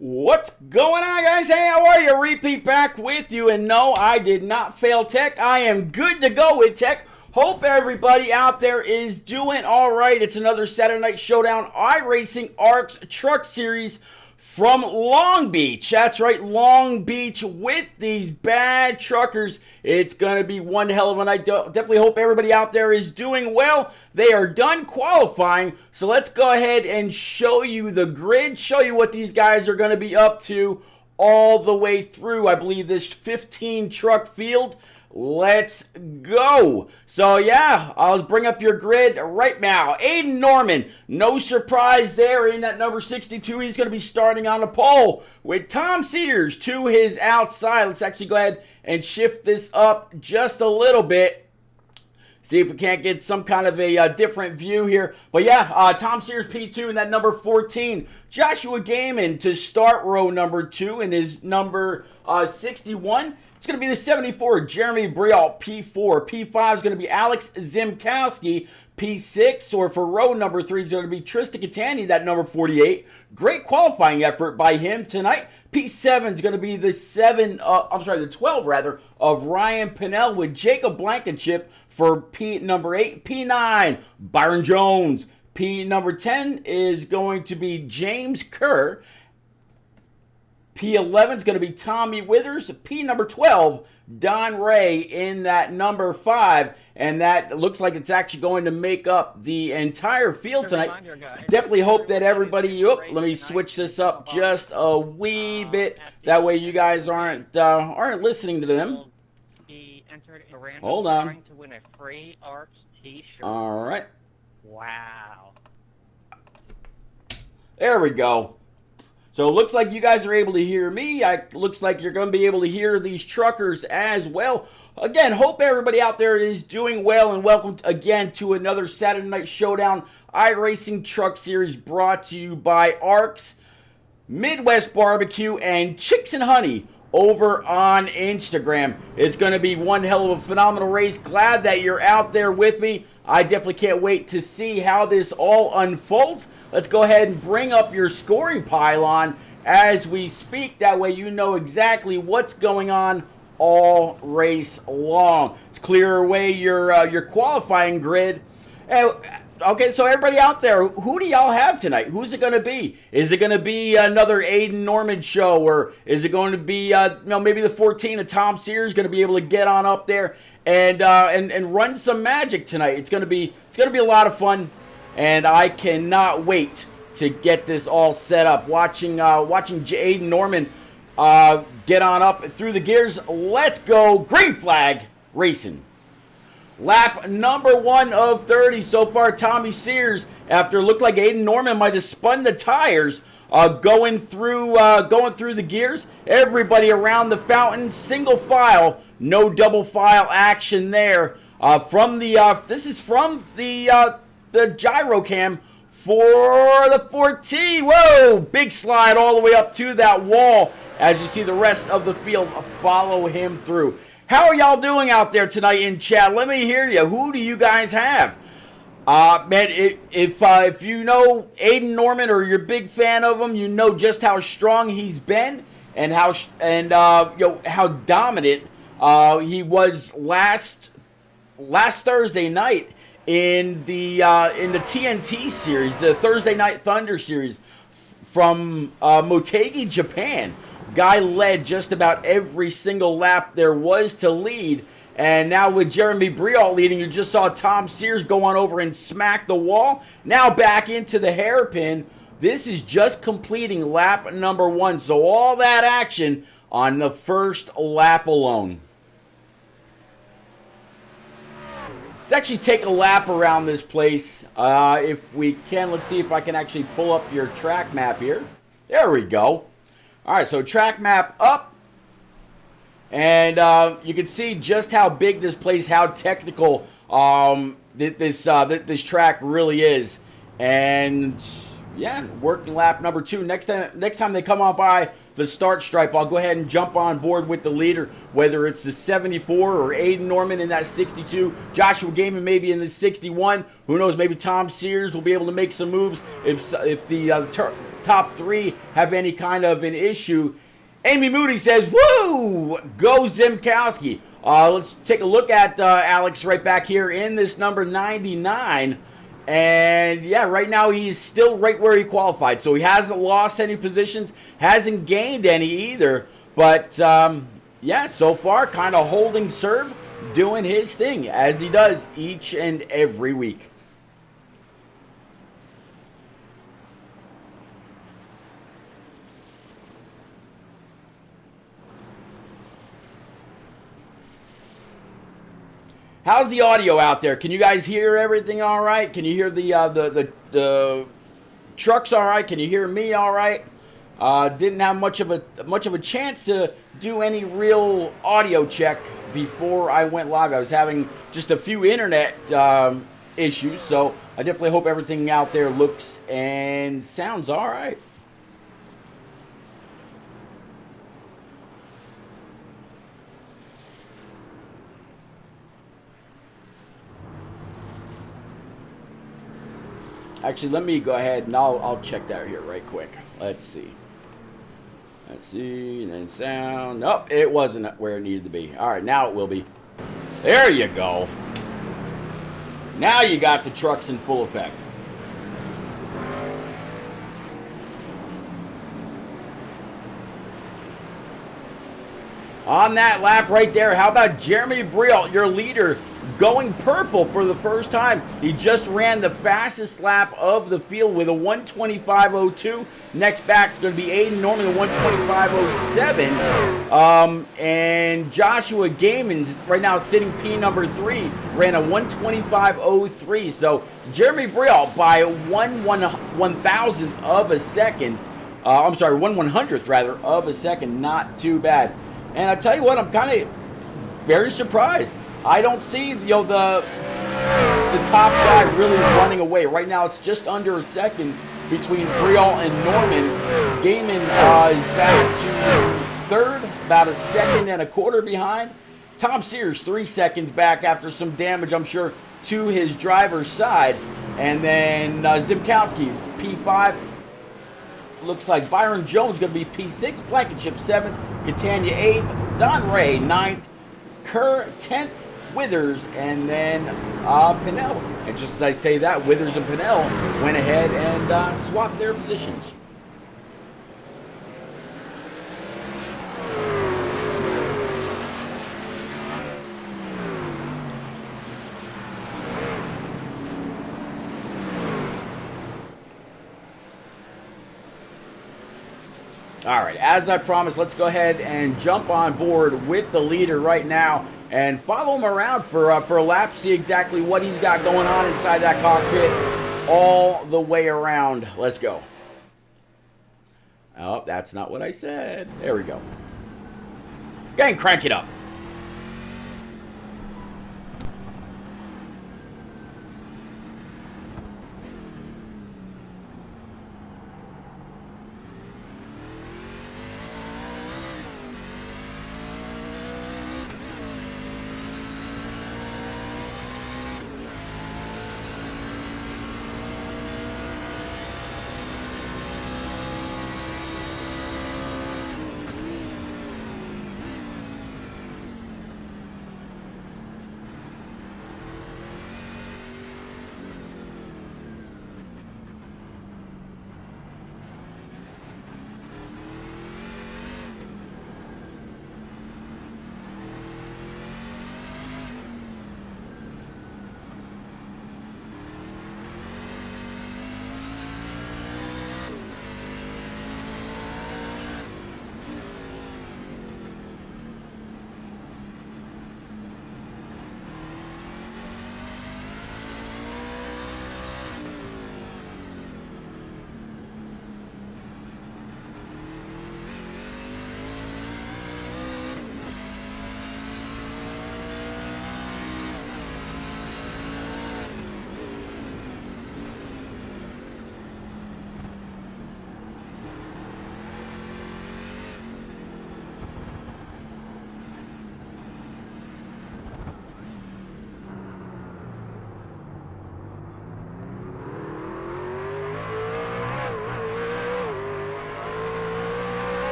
What's going on, guys? Hey, how are you? Repeat back with you. And no, I did not fail tech. I am good to go with tech. Hope everybody out there is doing all right. It's another Saturday Night Showdown iRacing ARCS Truck Series from Long Beach. That's right, Long Beach with these bad truckers. It's going to be one hell of a night. Definitely hope everybody out there is doing well. They are done qualifying, so let's go ahead and show you the grid, show you what these guys are going to be up to all the way through, I believe, this 15 truck field. Let's go. So yeah, I'll bring up your grid right now. Aiden Norman, no surprise there in that number 62. He's going to be starting on the pole with Tom Sears to his outside. Let's actually go ahead and shift this up just a little bit. See if we can't get some kind of a different view here. But yeah, Tom Sears P2 in that number 14. Joshua Gaiman to start row number 2 in his number 61. It's going to be the 74, Jeremy Brialt, P4. P5 is going to be Alex Zimkowski, P6. Or for row number 3 is going to be Tristan Catani, that number 48. Great qualifying effort by him tonight. P7 is going to be the 12 rather, of Ryan Pinnell with Jacob Blankenship for P number 8. P9, Byron Jones. P number 10 is going to be James Kerr. P11 is going to be Tommy Withers. P number 12, Don Ray in that number 5. And that looks like it's actually going to make up the entire field tonight. Definitely hope that everybody... let me switch this up just a wee bit. That way you guys aren't listening to them. Hold on. All right. Wow. There we go. So it looks like you guys are able to hear me. Looks like you're going to be able to hear these truckers as well. Again, hope everybody out there is doing well, and welcome again to another Saturday Night Showdown iRacing Truck Series brought to you by ARCS, Midwest Barbecue, and Chicks and Honey over on Instagram. It's going to be one hell of a phenomenal race. Glad that you're out there with me. I definitely can't wait to see how this all unfolds. Let's go ahead and bring up your scoring pylon as we speak. That way you know exactly what's going on all race long. Let's clear away your qualifying grid. And, okay, so everybody out there, who do y'all have tonight? Who's it going to be? Is it going to be another Aiden Norman show, or is it going to be maybe the 14 of Tom Sears going to be able to get on up there and run some magic tonight? It's going to be a lot of fun, and I cannot wait to get this all set up. Watching Aiden Norman get on up through the gears. Let's go, green flag racing. Lap number 1 of 30 so far. Tommy Sears, after it looked like Aiden Norman might have spun the tires, going through the gears. Everybody around the fountain, single file, no double file action there. This is from the gyro cam for the 4T. Whoa, big slide all the way up to that wall as you see the rest of the field follow him through. How are y'all doing out there tonight in chat? Let me hear you. Who do you guys have? Man, if you know Aiden Norman or you're a big fan of him, you know just how strong he's been and how dominant he was last Thursday night in the TNT series, the Thursday Night Thunder series from Motegi, Japan. Guy led just about every single lap there was to lead. And now with Jeremy Brialt leading, you just saw Tom Sears go on over and smack the wall. Now back into the hairpin. This is just completing lap number 1. So all that action on the first lap alone. Let's actually take a lap around this place. If we can, let's see if I can actually pull up your track map here. There we go. All right, so track map up, and you can see just how big this place, how technical this track really is. And yeah, working lap number 2. Next time they come on by the start stripe, I'll go ahead and jump on board with the leader, whether it's the 74 or Aiden Norman in that 62, Joshua Gaiman maybe in the 61. Who knows? Maybe Tom Sears will be able to make some moves if the top three have any kind of an issue. Amy Moody says, woo, go Zimkowski. Let's take a look at Alex right back here in this number 99. And yeah, right now he's still right where he qualified. So he hasn't lost any positions, hasn't gained any either. But yeah, so far kind of holding serve, doing his thing as he does each and every week. How's the audio out there? Can you guys hear everything all right? Can you hear the trucks all right? Can you hear me all right? Didn't have much of a chance to do any real audio check before I went live. I was having just a few internet issues, so I definitely hope everything out there looks and sounds all right. Actually, let me go ahead and I'll check that here right quick. Let's see. And then sound. Nope, it wasn't where it needed to be. All right, now it will be. There you go. Now you got the trucks in full effect. On that lap right there, how about Jeremy Brialt, your leader, going purple for the first time? He just ran the fastest lap of the field with a 1:25.02. Next back is going to be Aiden Norman, a 1:25.07. And Joshua Gaiman, right now sitting P number 3, ran a 1:25.03. So Jeremy Brialt by 1/1000th of a second. I'm sorry, 1/100th rather of a second. Not too bad. And I tell you what, I'm kind of very surprised. I don't see the top guy really running away. Right now, it's just under a second between Brialt and Norman. Gaiman is back to third, about a second and a quarter behind. Tom Sears, 3 seconds back after some damage, I'm sure, to his driver's side. And then Zimkowski, P5. Looks like Byron Jones going to be P6, Blankenship 7th, Catania 8th, Don Ray 9th, Kerr 10th, Withers, and then Pinnell. And just as I say that, Withers and Pinnell went ahead and swapped their positions. All right, as I promised, let's go ahead and jump on board with the leader right now and follow him around for a lap, see exactly what he's got going on inside that cockpit all the way around. Let's go. Oh, that's not what I said. There we go. Go ahead and crank it up.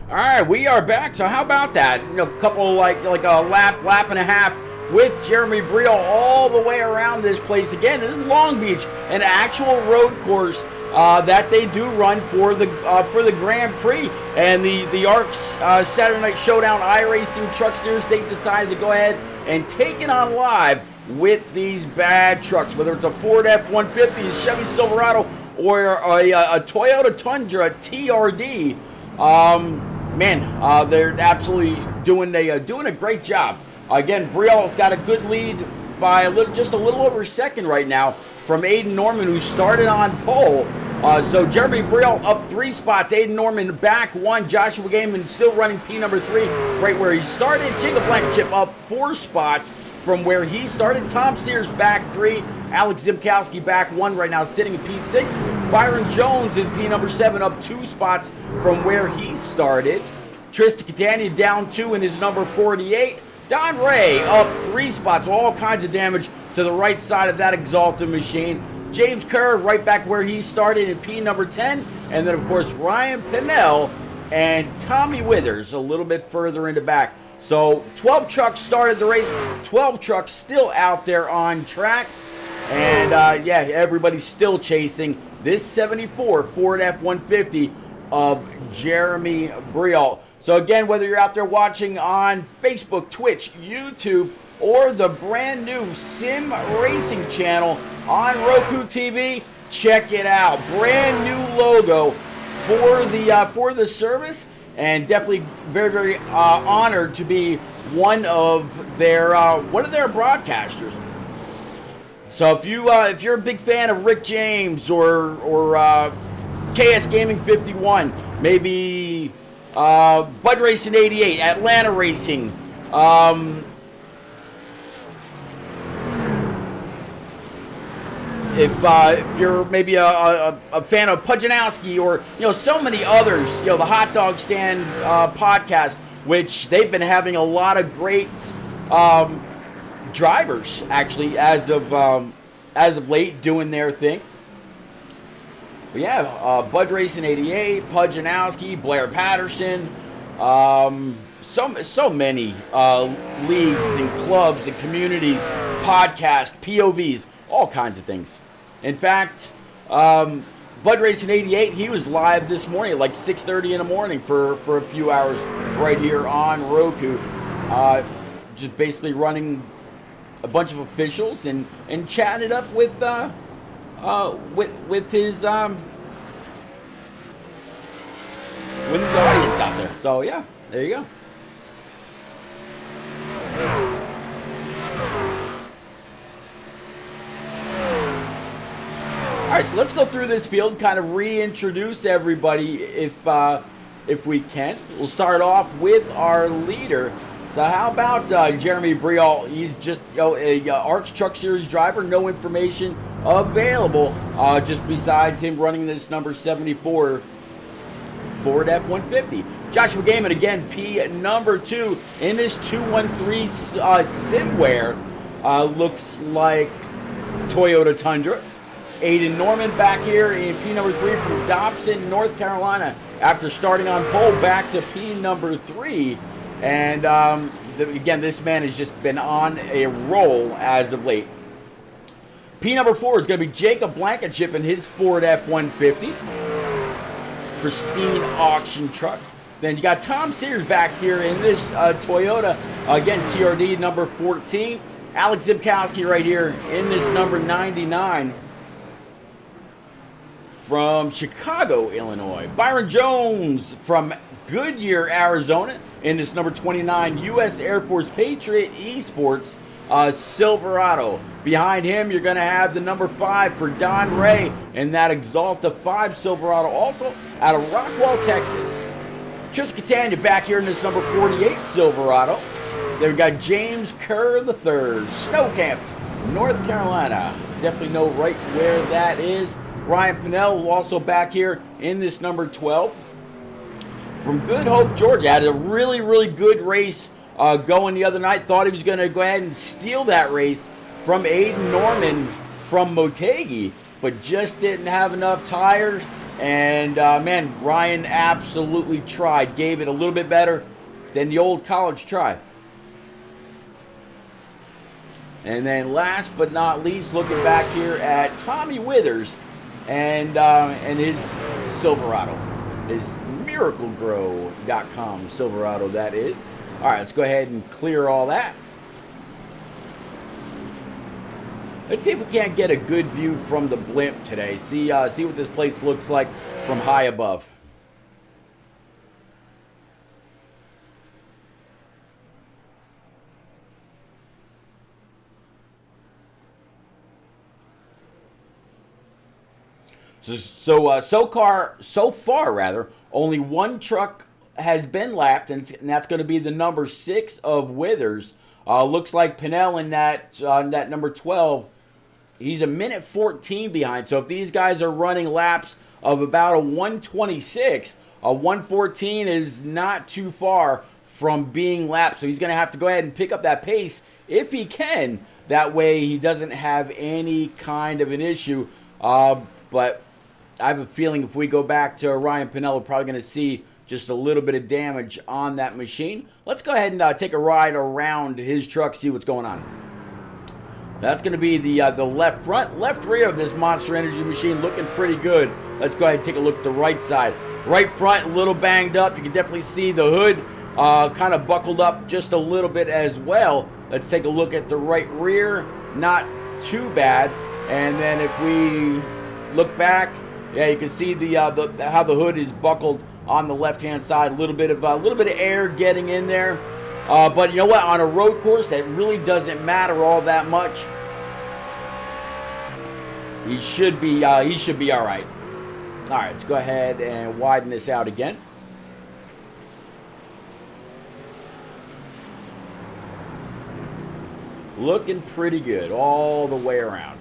All right, we are back. So how about that? You know, a couple like a lap and a half with Jeremy Briel all the way around this place. Again, this is Long Beach, an actual road course that they do run for the Grand Prix. And the ARCS Saturday Night Showdown iRacing Truck Series, they decided to go ahead and take it on live with these bad trucks, whether it's a Ford F-150, a Chevy Silverado, or a Toyota Tundra TRD. They're absolutely doing a great job. Again, Briel's got a good lead by just a little over a second right now from Aiden Norman, who started on pole. So Jeremy Briel up 3 spots. Aiden Norman back 1. Joshua Gaiman still running P number 3, right where he started. Jacob Blankenship up 4 spots from where he started. Tom Sears back 3. Alex Zimkowski back 1 right now, sitting in P6. Byron Jones in P number 7 up 2 spots from where he started. Tristan Catania down 2 in his number 48. Don Ray up 3 spots. All kinds of damage to the right side of that Exalted machine. James Kerr right back where he started in P number 10. And then, of course, Ryan Pinnell and Tommy Withers a little bit further in the back. So 12 trucks started the race. 12 trucks still out there on track. And, everybody's still chasing this 74 Ford F-150 of Jeremy Briel. So, again, whether you're out there watching on Facebook, Twitch, YouTube, or the brand new Sim Racing channel on Roku TV, check it out. Brand new logo for the service, and definitely very, very honored to be one of their broadcasters. So if you're a big fan of Rick James or KS Gaming 51, maybe Bud Racing 88, Atlanta Racing, if you're maybe a fan of Pujanowski, or so many others, the Hot Dog Stand podcast, which they've been having a lot of great drivers actually as of late doing their thing. But yeah, Bud Racing 88, Pujanowski, Blair Patterson, so many leagues and clubs and communities, podcasts, POVs, all kinds of things. In fact, Bud Racing 88, he was live this morning at like 6:30 in the morning for a few hours right here on Roku, just basically running a bunch of officials and chatted up with his audience out there. So yeah, there you go. All right, so let's go through this field, kind of reintroduce everybody if we can. We'll start off with our leader. So how about Jeremy Briel? He's just a ARCS Truck Series driver. No information available, just besides him running this number 74 Ford F-150. Joshua Gaiman, again, P number 2 in this 213 Simware. Looks like Toyota Tundra. Aiden Norman back here in P number 3 from Dobson, North Carolina, after starting on pole back to P number 3. And again, this man has just been on a roll as of late. P number 4 is going to be Jacob Blankenship in his Ford F-150. Pristine auction truck. Then you got Tom Sears back here in this Toyota, again, TRD number 14. Alex Zimkowski right here in this number 99. From Chicago, Illinois. Byron Jones from Goodyear, Arizona, in this number 29 U.S. Air Force Patriot Esports Silverado. Behind him, you're going to have the number 5 for Don Ray in that Exalta 5 Silverado, also out of Rockwall, Texas. Tristan Catania back here in this number 48 Silverado. Then we got James Kerr III, Snow Camp, North Carolina. Definitely know right where that is. Ryan Pinnell also back here in this number 12. From Good Hope, Georgia. Had a really, really good race going the other night. Thought he was going to go ahead and steal that race from Aiden Norman from Motegi, but just didn't have enough tires And, man, Ryan absolutely tried. Gave it a little bit better than the old college try. And then last but not least, looking back here at Tommy Withers and his Silverado. His MiracleGrow.com Silverado, that is. All right, let's go ahead and clear all that. Let's see if we can't get a good view from the blimp today. See what this place looks like from high above. So far, only one truck has been lapped, and that's going to be the number 6 of Withers. Looks like Pinnell in that number 12. He's a minute 14 behind. So if these guys are running laps of about a 126, a 114 is not too far from being lapped. So he's going to have to go ahead and pick up that pace if he can. That way he doesn't have any kind of an issue. But I have a feeling if we go back to Ryan Pinnell, we're probably going to see just a little bit of damage on that machine. Let's go ahead and take a ride around his truck, see what's going on. That's going to be the left front. Left rear of this Monster Energy machine looking pretty good. Let's go ahead and take a look at the right side. Right front, a little banged up. You can definitely see the hood kind of buckled up just a little bit as well. Let's take a look at the right rear. Not too bad. And then if we look back, yeah, you can see how the hood is buckled on the left-hand side. A little bit of air getting in there. But you know what? On a road course, that really doesn't matter all that much. He should be all right. All right, let's go ahead and widen this out again. Looking pretty good all the way around.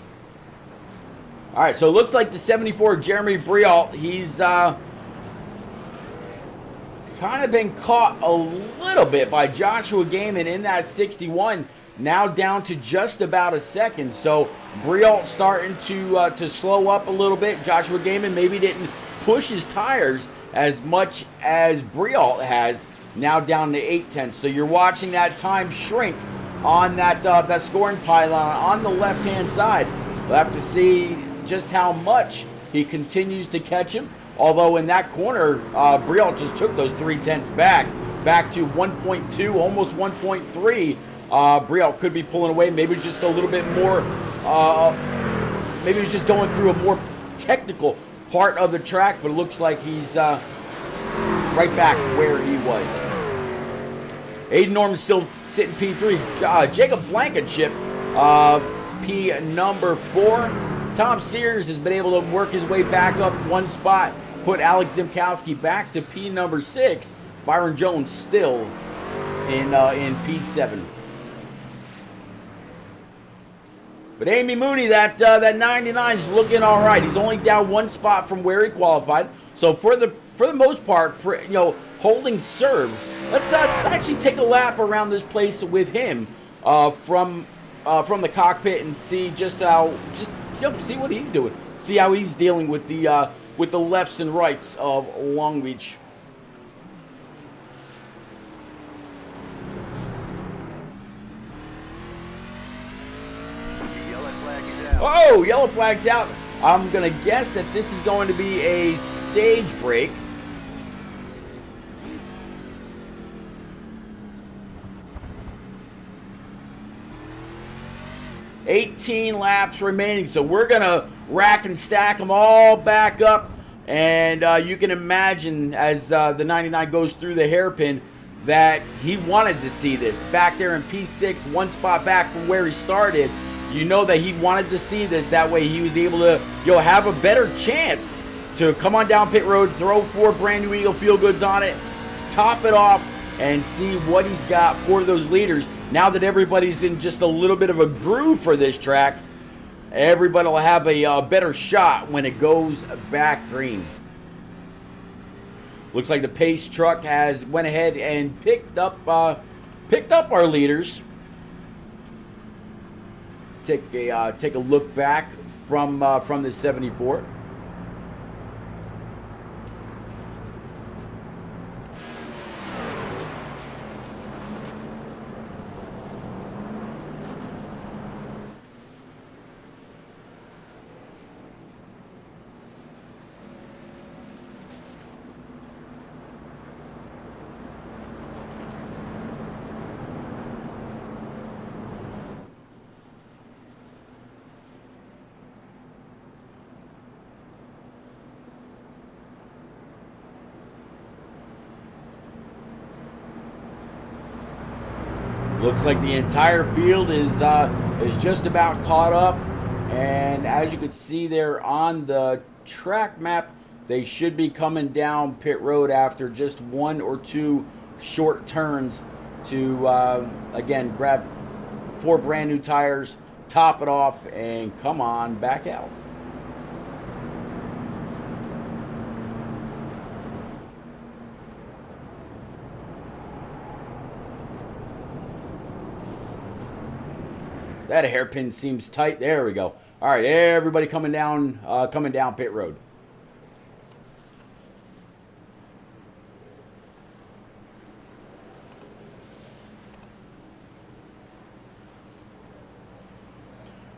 All right, so it looks like the 74 Jeremy Briault, he's kind of been caught a little bit by Joshua Gaiman in that 61, now down to just about a second. So Briault starting to slow up a little bit. Joshua Gaiman maybe didn't push his tires as much as Briault has, now down to 8/10. So you're watching that time shrink on that scoring pylon on the left-hand side. We'll have to see just how much he continues to catch him. Although in that corner, Briault just took those 3/10 back to 1.2, almost 1.3. Briault could be pulling away. Maybe it's just a little bit more. Maybe he's just going through a more technical part of the track, but it looks like he's right back where he was. Aiden Norman still sitting P3. Jacob Blankenship, P number 4. Tom Sears has been able to work his way back up one spot, put Alex Zimkowski back to P number 6. Byron Jones still in P7. But Amy Mooney, that 99 is looking all right. He's only down one spot from where he qualified. So for the most part, holding serve. Let's actually take a lap around this place with him from the cockpit and see see what he's doing. See how he's dealing with the lefts and rights of Long Beach. Oh, yellow flag's out. I'm going to guess that this is going to be a stage break. $18 laps remaining, so we're going to rack and stack them all back up. And you can imagine as the 99 goes through the hairpin that he wanted to see this. Back there in P6, one spot back from where he started. You know that he wanted to see this. That way he was able to have a better chance to come on down pit road, throw 4 brand new Eagle Feel Goods on it, top it off, and see what he's got for those leaders. Now that everybody's in just a little bit of a groove for this track, everybody will have a better shot when it goes back green. Looks like the pace truck has went ahead and picked up our leaders. Take a look back from the 74. Looks like the entire field is just about caught up. And as you can see there on the track map, they should be coming down pit road after just 1 or 2 short turns to, again, grab 4 brand new tires, top it off, and come on back out. That hairpin seems tight. There we go. All right, everybody coming down pit road.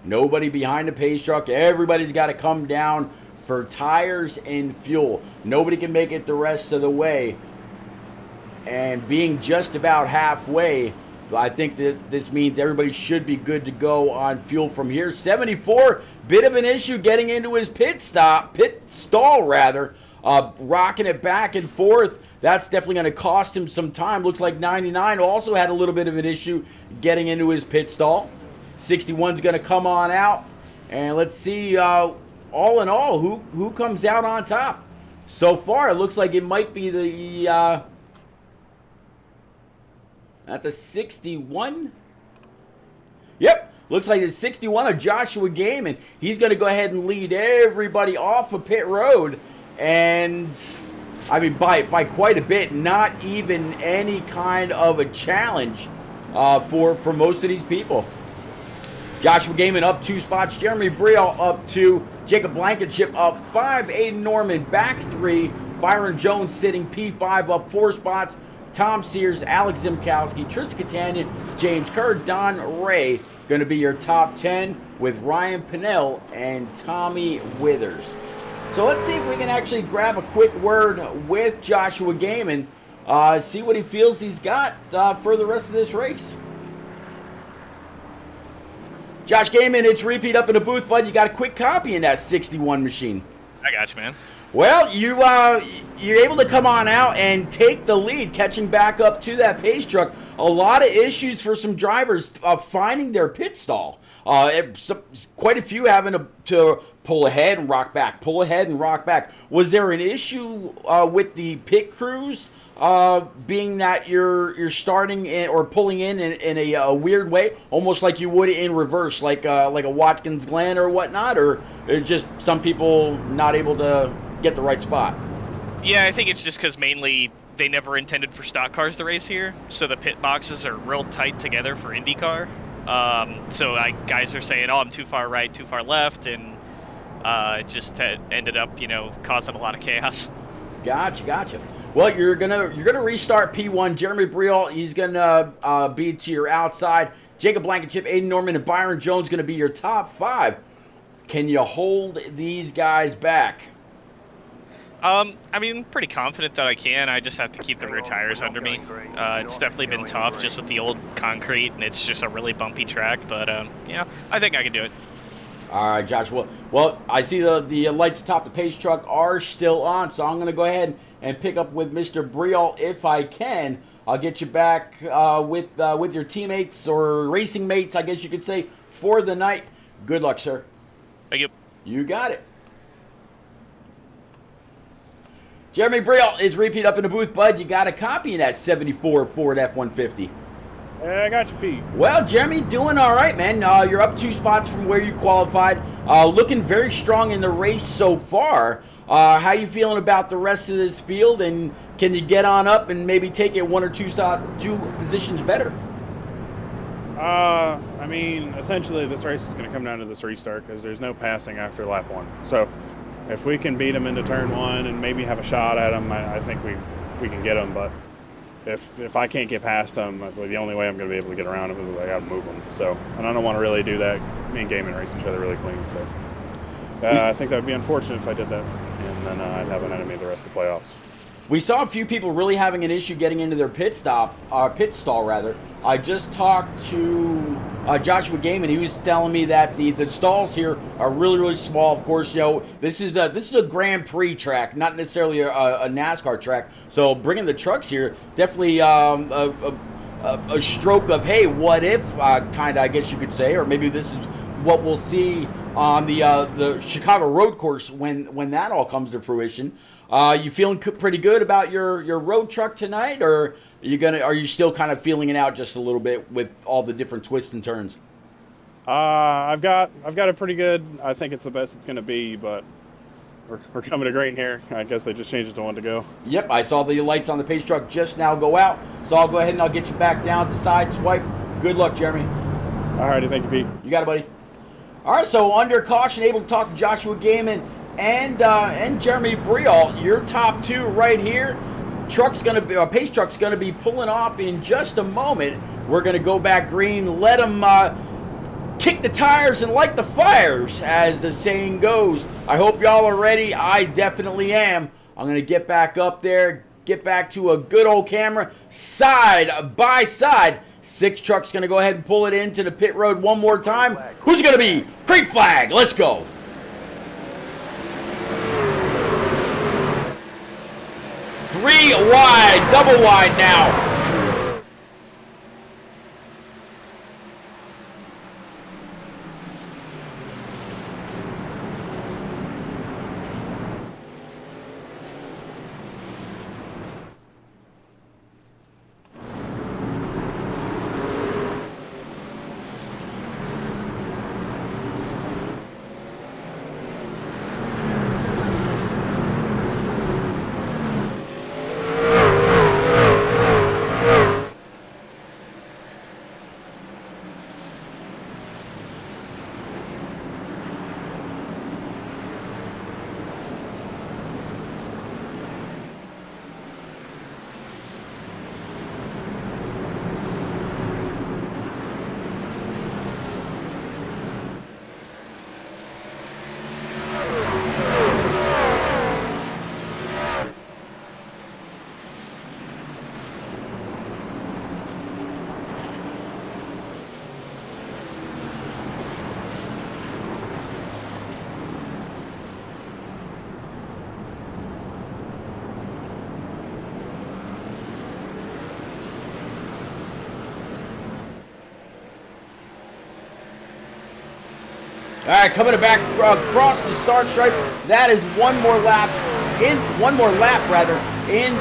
Nobody behind the pace truck. Everybody's got to come down for tires and fuel. Nobody can make it the rest of the way. And being just about halfway, I think that this means everybody should be good to go on fuel from here. 74, bit of an issue getting into his pit stall rather, rocking it back and forth. That's definitely going to cost him some time. Looks like 99 also had a little bit of an issue getting into his pit stall. 61's going to come on out, and let's see, all in all, who comes out on top. So far, it looks like it might be the at the 61. Yep, looks like it's 61 of Joshua Game, and he's going to go ahead and lead everybody off of pit road. And I mean, by quite a bit, not even any kind of a challenge for most of these people. Joshua Gaiman up 2 spots, Jeremy Briel up 2, Jacob Blankenship up 5, Aiden Norman back 3, Byron Jones sitting P5 up 4 spots, Tom Sears, Alex Zimkowski, Tristan Catania, James Kerr, Don Ray going to be your top 10 with Ryan Pinnell and Tommy Withers. So let's see if we can actually grab a quick word with Joshua Gaiman, see what he feels he's got for the rest of this race. Josh Gaiman, it's repeat up in the booth, bud. You got a quick copy in that 61 machine. I got you, man. Well, you're able to come on out and take the lead, catching back up to that pace truck. A lot of issues for some drivers finding their pit stall. Quite a few having to pull ahead and rock back, pull ahead and rock back. Was there an issue with the pit crews? Being that you're starting or pulling in a weird way, almost like you would in reverse, like a Watkins Glen or whatnot, or just some people not able to get the right spot? Yeah, I think it's just because mainly they never intended for stock cars to race here, so the pit boxes are real tight together for IndyCar. So guys are saying, "Oh, I'm too far right, too far left," and it just ended up, causing a lot of chaos. Gotcha. Well, you're gonna restart P1. Jeremy Briel, he's gonna be to your outside. Jacob Blankenship, Aiden Norman, and Byron Jones gonna be your top 5. Can you hold these guys back? I mean, pretty confident that I can. I just have to keep the rear tires under me. It's definitely been tough just with the old concrete, and it's just a really bumpy track. But I think I can do it. All right, Josh. Well, I see the lights atop the pace truck are still on, so I'm going to go ahead and pick up with Mr. Briel if I can. I'll get you back with your teammates or racing mates, I guess you could say, for the night. Good luck, sir. Thank you. You got it. Jeremy Briel is repeat up in the booth, bud. You got a copy of that 74 Ford F-150. Yeah, I got you, Pete. Well, Jeremy, doing all right, man. You're up 2 spots from where you qualified. Looking very strong in the race so far. How you feeling about the rest of this field, and can you get on up and maybe take it 1 or 2 positions better? I mean, essentially, this race is going to come down to this restart because there's no passing after lap 1. So, if we can beat them into turn 1 and maybe have a shot at them, I think we can get them. But if I can't get past them, the only way I'm going to be able to get around them is I got to move them. So, and I don't want to really do that. Me and Gaiman race each other really clean. So, I think that would be unfortunate if I did that, and then I'd have an enemy the rest of the playoffs. We saw a few people really having an issue getting into their pit stall. I just talked to Joshua Gaiman. He was telling me that the stalls here are really, really small. Of course, this is a Grand Prix track, not necessarily a NASCAR track. So bringing the trucks here definitely a stroke of, hey, what if, kind of, I guess you could say, or maybe this is what we'll see on the Chicago road course when that all comes to fruition. You feeling pretty good about your road truck tonight, or are you still kind of feeling it out just a little bit with all the different twists and turns? I've got a pretty good. I think it's the best it's going to be, but we're coming to grain here. I guess they just changed it to 1 to go. Yep, I saw the lights on the pace truck just now go out, so I'll go ahead and I'll get you back down to side swipe. Good luck, Jeremy. All righty, thank you, Pete. You got it, buddy. All right, so under caution, able to talk to Joshua Gaiman and Jeremy Brial. Your top two right here. Pace truck's gonna be pulling off in just a moment. We're gonna go back green, let them kick the tires and light the fires, as the saying goes. I hope y'all are ready. I definitely am. I'm going to get back up there, get back to a good old camera, side by side. 6 trucks going to go ahead and pull it into the pit road one more time. Who's it going to be? Creek flag. Let's go. Three wide, double wide now. All right, coming back across the start stripe. That is one more lap in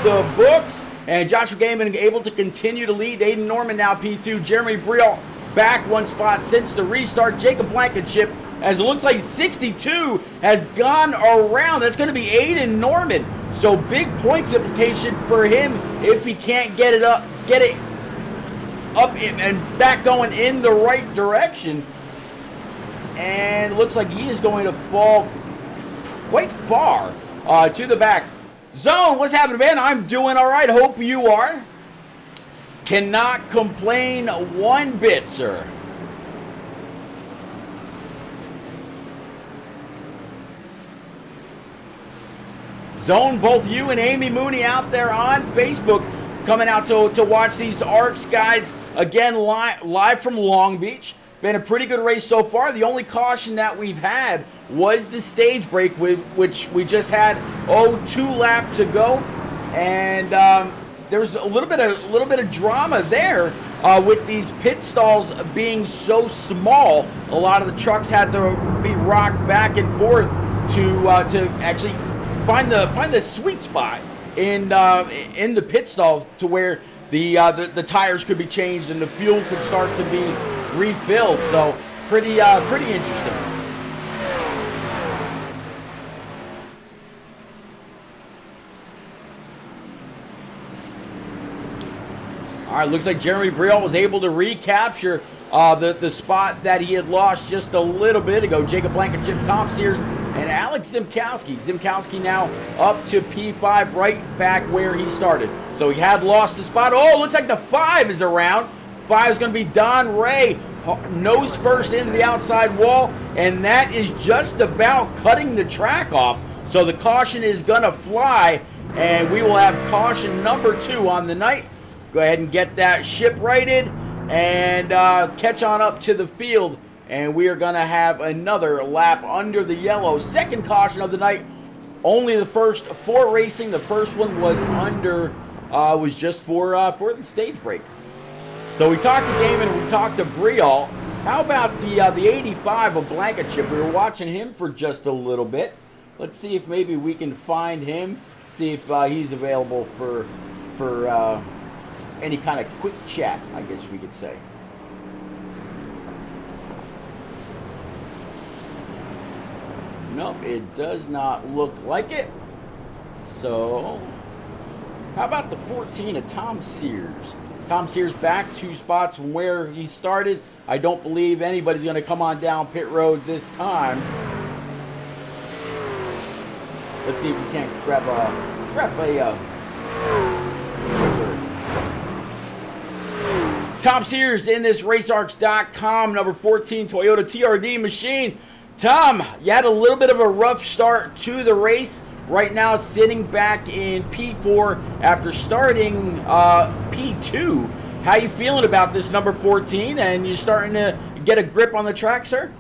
the books. And Joshua Gaiman able to continue to lead. Aiden Norman now P2. Jeremy Brial back one spot since the restart. Jacob Blankenship, as it looks like 62 has gone around. That's going to be Aiden Norman. So big points implication for him if he can't get it up and back going in the right direction. And it looks like he is going to fall quite far to the back. Zone, what's happening, man? I'm doing all right. Hope you are. Cannot complain one bit, sir. Zone, both you and Amy Mooney out there on Facebook coming out to watch these ARCS guys again live from Long Beach. Been a pretty good race so far. The only caution that we've had was the stage break, which we just had 2 laps to go, and there was a little bit of drama there with these pit stalls being so small. A lot of the trucks had to be rocked back and forth to actually find the sweet spot in the pit stalls to where the tires could be changed and the fuel could start to be refilled. So pretty interesting. All right, looks like Jeremy Brial was able to recapture the spot that he had lost just a little bit ago. Jacob Blankenship, Tom Sears, and Alex Zimkowski. Zimkowski now up to P5, right back where he started. So he had lost the spot. Oh, looks like the 5 is around. 5 is going to be Don Ray, nose first into the outside wall, and that is just about cutting the track off. So the caution is going to fly, and we will have caution number 2 on the night. Go ahead and get that ship righted and catch on up to the field, and we are going to have another lap under the yellow. Second caution of the night. Only the first 4 racing. The first one was just for the stage break. So we talked to Gaiman and we talked to Brial. How about the 85 of Blankenship? We were watching him for just a little bit. Let's see if maybe we can find him. See if he's available for any kind of quick chat, I guess we could say. Nope, it does not look like it. So, how about the 14 of Tom Sears? Tom Sears back 2 spots from where he started. I don't believe anybody's going to come on down pit road this time. Let's see if we can't grab a Tom Sears in this RaceArcs.com number 14 Toyota TRD machine. Tom, you had a little bit of a rough start to the race. Right now sitting back in P4 after starting P2. How you feeling about this number 14? And you starting to get a grip on the track, sir?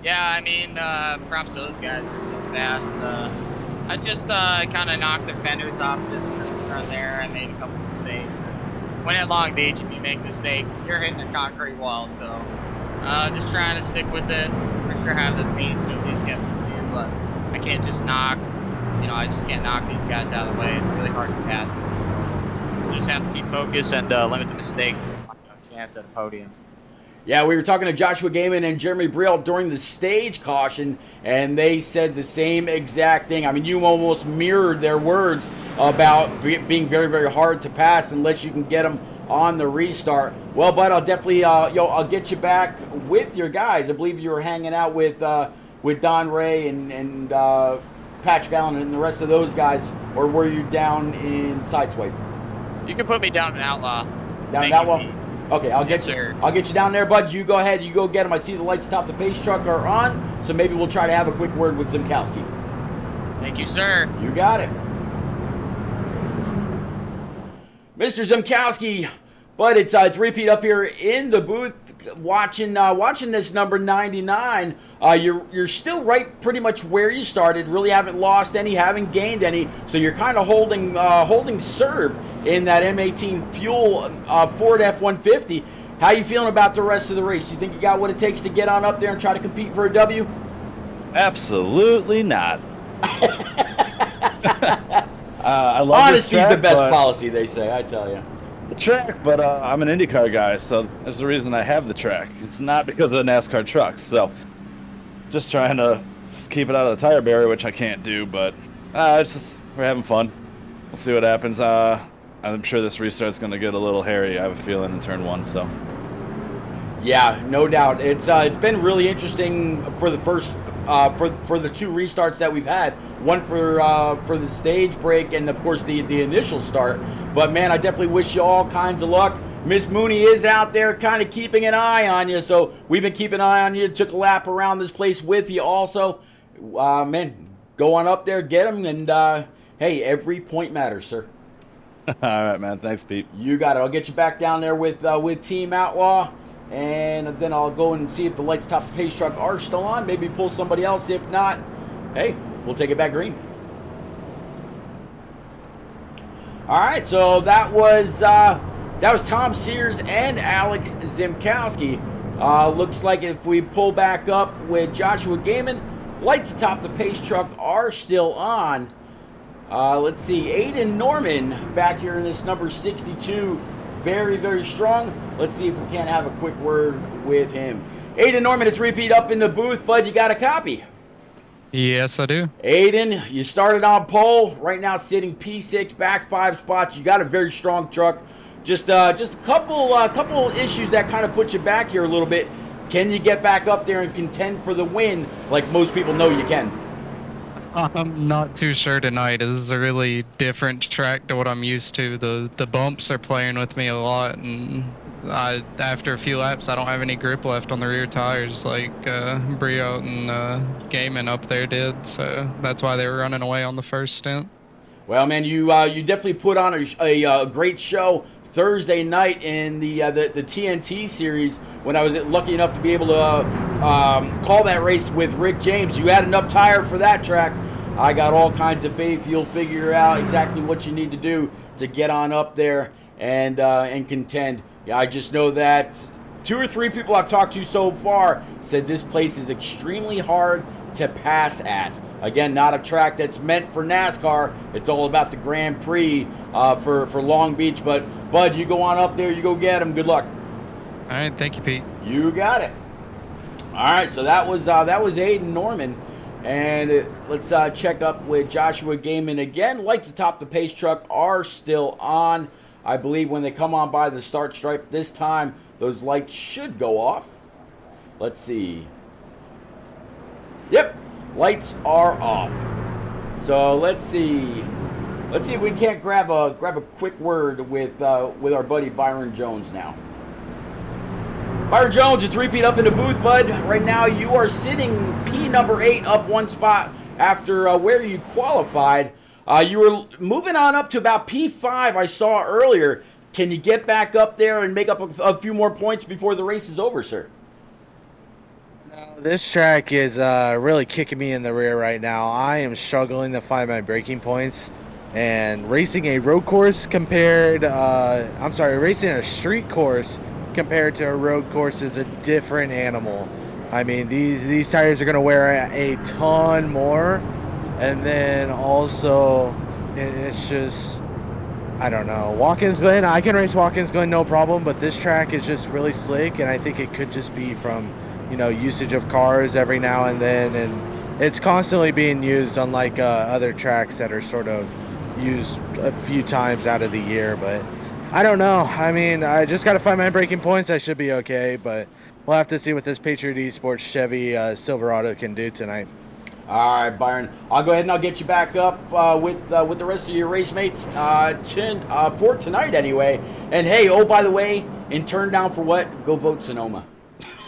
Yeah, I mean, props to those guys. They're so fast. I just kind of knocked the fenders off the first run there. I made a couple mistakes. When at Long Beach, if you make a mistake, you're hitting a concrete wall. So just trying to stick with it. For sure have the pace to at least get through, but I can't just knock. You know, I just can't knock these guys out of the way. It's really hard to pass them. So just have to be focused and limit the mistakes and find no chance at a podium. Yeah, we were talking to Joshua Gaiman and Jeremy Briel during the stage caution, and they said the same exact thing. I mean, you almost mirrored their words about being very, very hard to pass unless you can get them on the restart. Well, bud, I'll definitely, I'll get you back with your guys. I believe you were hanging out with Don Ray and Patrick Allen and the rest of those guys, or were you down in Sideswipe? You can put me down in Outlaw. Down in Outlaw? Okay, I'll get you. Sir. I'll get you down there, bud. You go ahead. You go get them. I see the lights atop the pace truck are on, so maybe we'll try to have a quick word with Zimkowski. Thank you, sir. You got it, Mr. Zimkowski. But it's repeat up here in the booth, watching this number 99. You're still right, pretty much where you started. Really haven't lost any, haven't gained any. So you're kind of holding serve in that M18 fuel Ford F-150. How you feeling about the rest of the race? You think you got what it takes to get on up there and try to compete for a W? Absolutely not. I love Honesty's the best policy, they say. I tell you. The track, but I'm an IndyCar guy, so there's the reason I have the track. It's not because of the NASCAR trucks, so just trying to keep it out of the tire barrier, which I can't do, but it's just, we're having fun. We'll see what happens. I'm sure this restart's going to get a little hairy, I have a feeling, in turn 1, so. Yeah, no doubt. It's been really interesting for the first for the 2 restarts that we've had. One for the stage break and of course the initial start. But man, I definitely wish you all kinds of luck. Miss Mooney is out there kind of keeping an eye on you, so we've been keeping an eye on you. Took a lap around this place with you also. Man, go on up there, get them, and hey, every point matters, sir. All right, man. Thanks, Pete. You got it. I'll get you back down there with Team Outlaw. And then I'll go and see if the lights atop the pace truck are still on. Maybe pull somebody else. If not, hey, we'll take it back green. All right, so that was Tom Sears and Alex Zimkowski. Looks like if we pull back up with Joshua Gaiman, lights atop the pace truck are still on. Let's see, Aiden Norman back here in this number 62. Very, very strong. Let's see if we can't have a quick word with him. Aiden Norman, it's repeat up in the booth, bud. You got a copy? Yes, I do. Aiden, you started on pole. Right now sitting P6, back 5 spots. You got a very strong truck. Just a couple issues that kind of put you back here a little bit. Can you get back up there and contend for the win like most people know you can? I'm not too sure tonight. This is a really different track to what I'm used to. The bumps are playing with me a lot, and after a few laps, I don't have any grip left on the rear tires like Briot and Gaiman up there did. So that's why they were running away on the first stint. Well, man, you definitely put on a great show Thursday night in the TNT series when I was lucky enough to be able to call that race with Rick James. You had enough tire for that track. I got all kinds of faith you'll figure out exactly what you need to do to get on up there and contend. Yeah, I just know that 2 or 3 people I've talked to so far said this place is extremely hard to pass at. Again, not a track that's meant for NASCAR. It's all about the Grand Prix for Long Beach. But, Bud, you go on up there. You go get them. Good luck. All right, thank you, Pete. You got it. All right, so that was Aiden Norman. And let's check up with Joshua Gaiman again. Lights atop the pace truck are still on. I believe when they come on by the start stripe this time, those lights should go off. Let's see. Yep, lights are off. So let's see. Let's see if we can't grab a quick word with our buddy Byron Jones now. Byron Jones, it's repeat up in the booth, bud. Right now you are sitting P number 8 up 1 spot after where you qualified. You were moving on up to about P5 I saw earlier. Can you get back up there and make up a few more points before the race is over, sir? No, this track is really kicking me in the rear right now. I am struggling to find my braking points. And racing a road course racing a street course compared to a road course is a different animal. I mean, these tires are going to wear a ton more. And then also, it's just, I don't know. Watkins Glen, I can race Watkins Glen no problem, but this track is just really slick, and I think it could just be from, usage of cars every now and then, and it's constantly being used, unlike other tracks that are sort of used a few times out of the year. But I don't know. I mean, I just got to find my braking points. I should be okay, but we'll have to see what this Patriot Esports Chevy Silverado can do tonight. All right, Byron. I'll go ahead and I'll get you back up with the rest of your race mates for tonight anyway. And hey, oh, by the way, in turn down for what? Go vote Sonoma.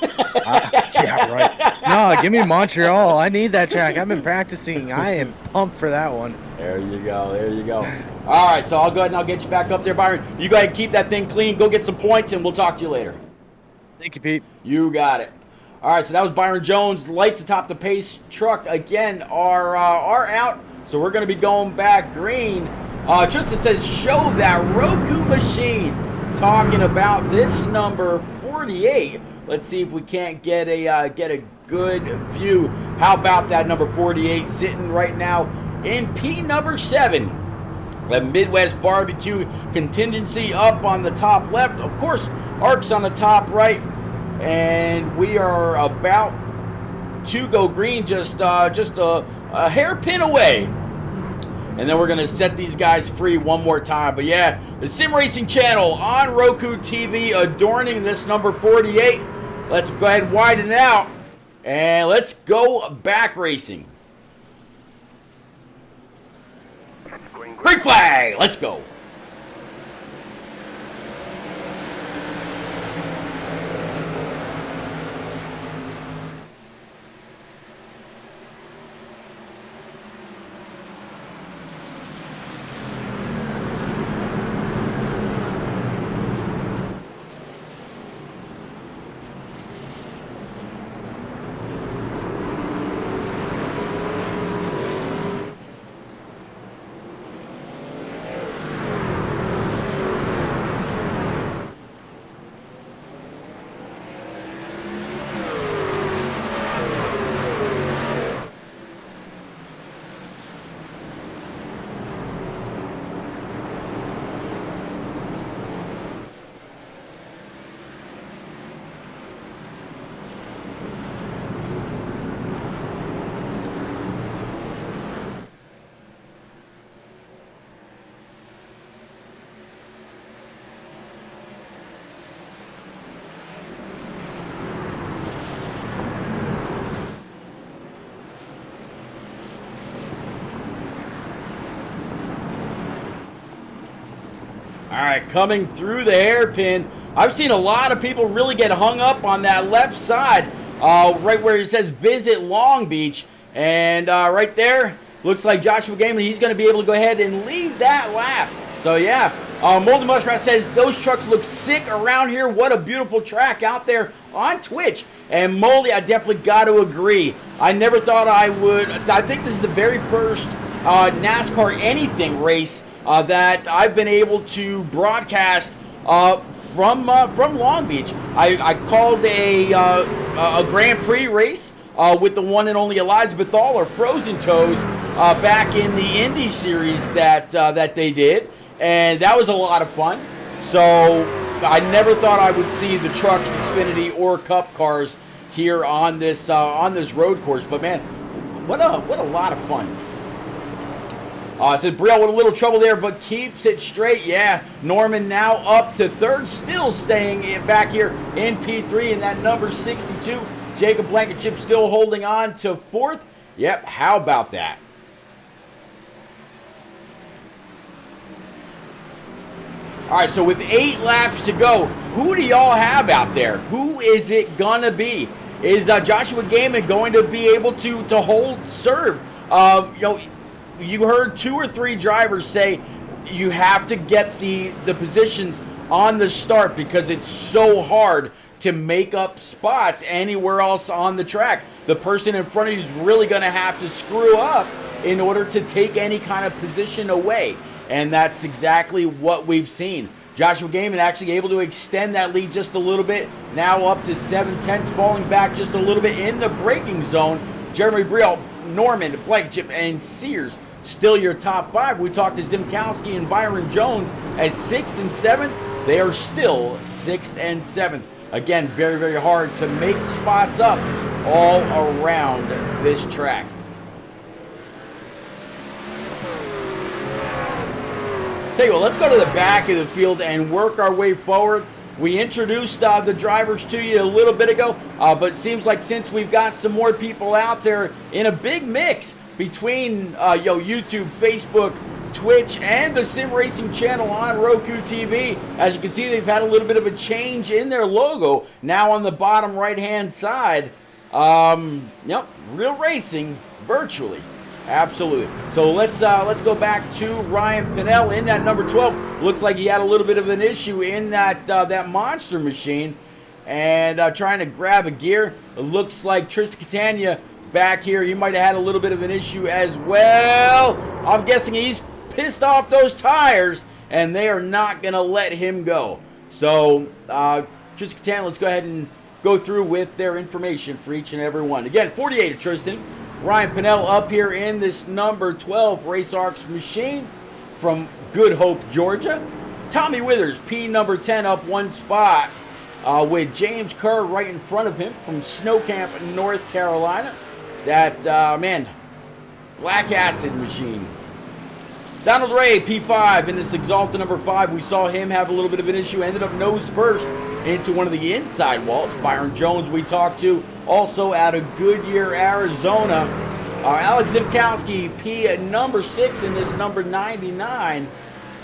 Yeah, right. No, give me Montreal. I need that track. I've been practicing. I am pumped for that one. There you go. There you go. All right, so I'll go ahead and I'll get you back up there, Byron. You go ahead and keep that thing clean. Go get some points, and we'll talk to you later. Thank you, Pete. You got it. All right, so that was Byron Jones. Lights atop the pace truck again are out, so we're going to be going back green. Tristan says, show that Roku machine. Talking about this number 48. Let's see if we can't get a good view. How about that number 48 sitting right now in P number 7. The Midwest Barbecue Contingency up on the top left. Of course, ARCS on the top right. And we are about to go green, just a hairpin away. And then we're going to set these guys free one more time. But yeah, the Sim Racing channel on Roku TV adorning this number 48. Let's go ahead and widen it out. And let's go back racing. Green flag, let's go. All right, coming through the hairpin. I've seen a lot of people really get hung up on that left side, right where it says Visit Long Beach. And right there, looks like Joshua Gaiman, he's going to be able to go ahead and lead that lap. So yeah, Moldy Muskrat says, those trucks look sick around here. What a beautiful track out there on Twitch. And Moldy, I definitely got to agree. I never thought I would. I think this is the very first NASCAR anything race that I've been able to broadcast from Long Beach. I called a Grand Prix race with the one and only Elizabeth All, or Frozen Toes, back in the Indy series that they did, and that was a lot of fun. So I never thought I would see the trucks, Xfinity, or Cup cars here on this road course, but man, what a lot of fun. Said Brielle with a little trouble there, but keeps it straight. Yeah, Norman now up to third, still staying back here in P3 in that number 62. Jacob Blankenship still holding on to fourth. Yep, how about that? All right, so with 8 laps to go, who do y'all have out there? Who is it gonna be? Is Joshua Gaiman going to be able to hold serve? You heard 2 or 3 drivers say you have to get the positions on the start because it's so hard to make up spots anywhere else on the track. The person in front of you is really going to have to screw up in order to take any kind of position away. And that's exactly what we've seen. Joshua Gaiman actually able to extend that lead just a little bit. Now up to 7/10, falling back just a little bit in the braking zone. Jeremy Brielle, Norman, Blankenship, and Sears still your top 5. We talked to Zimkowski and Byron Jones as 6th and 7th. They are still 6th and 7th. Again, very, very hard to make spots up all around this track. Tell you what, let's go to the back of the field and work our way forward. We introduced the drivers to you a little bit ago, but it seems like since we've got some more people out there in a big mix between YouTube, Facebook, Twitch, and the Sim Racing channel on Roku TV. As you can see, they've had a little bit of a change in their logo. Now on the bottom right-hand side, Real Racing virtually. Absolutely. So let's go back to Ryan Pinnell in that number 12. Looks like he had a little bit of an issue in that monster machine and trying to grab a gear. It looks like Tristan Catania back here, he might have had a little bit of an issue as well. I'm guessing he's pissed off those tires and they are not going to let him go. So Tristan Catania, let's go ahead and go through with their information for each and every one. Again, 48 of Tristan. Ryan Pinnell up here in this number 12 Race ARCS machine from Good Hope, Georgia. Tommy Withers, P number 10, up 1 spot with James Kerr right in front of him from Snow Camp, North Carolina. That, Black Acid machine. Donald Ray, P5 in this Exalta number 5. We saw him have a little bit of an issue. Ended up nose first into one of the inside walls. Byron Jones we talked to, also out of Goodyear, Arizona. Alex Zimkowski, P at number 6 in this number 99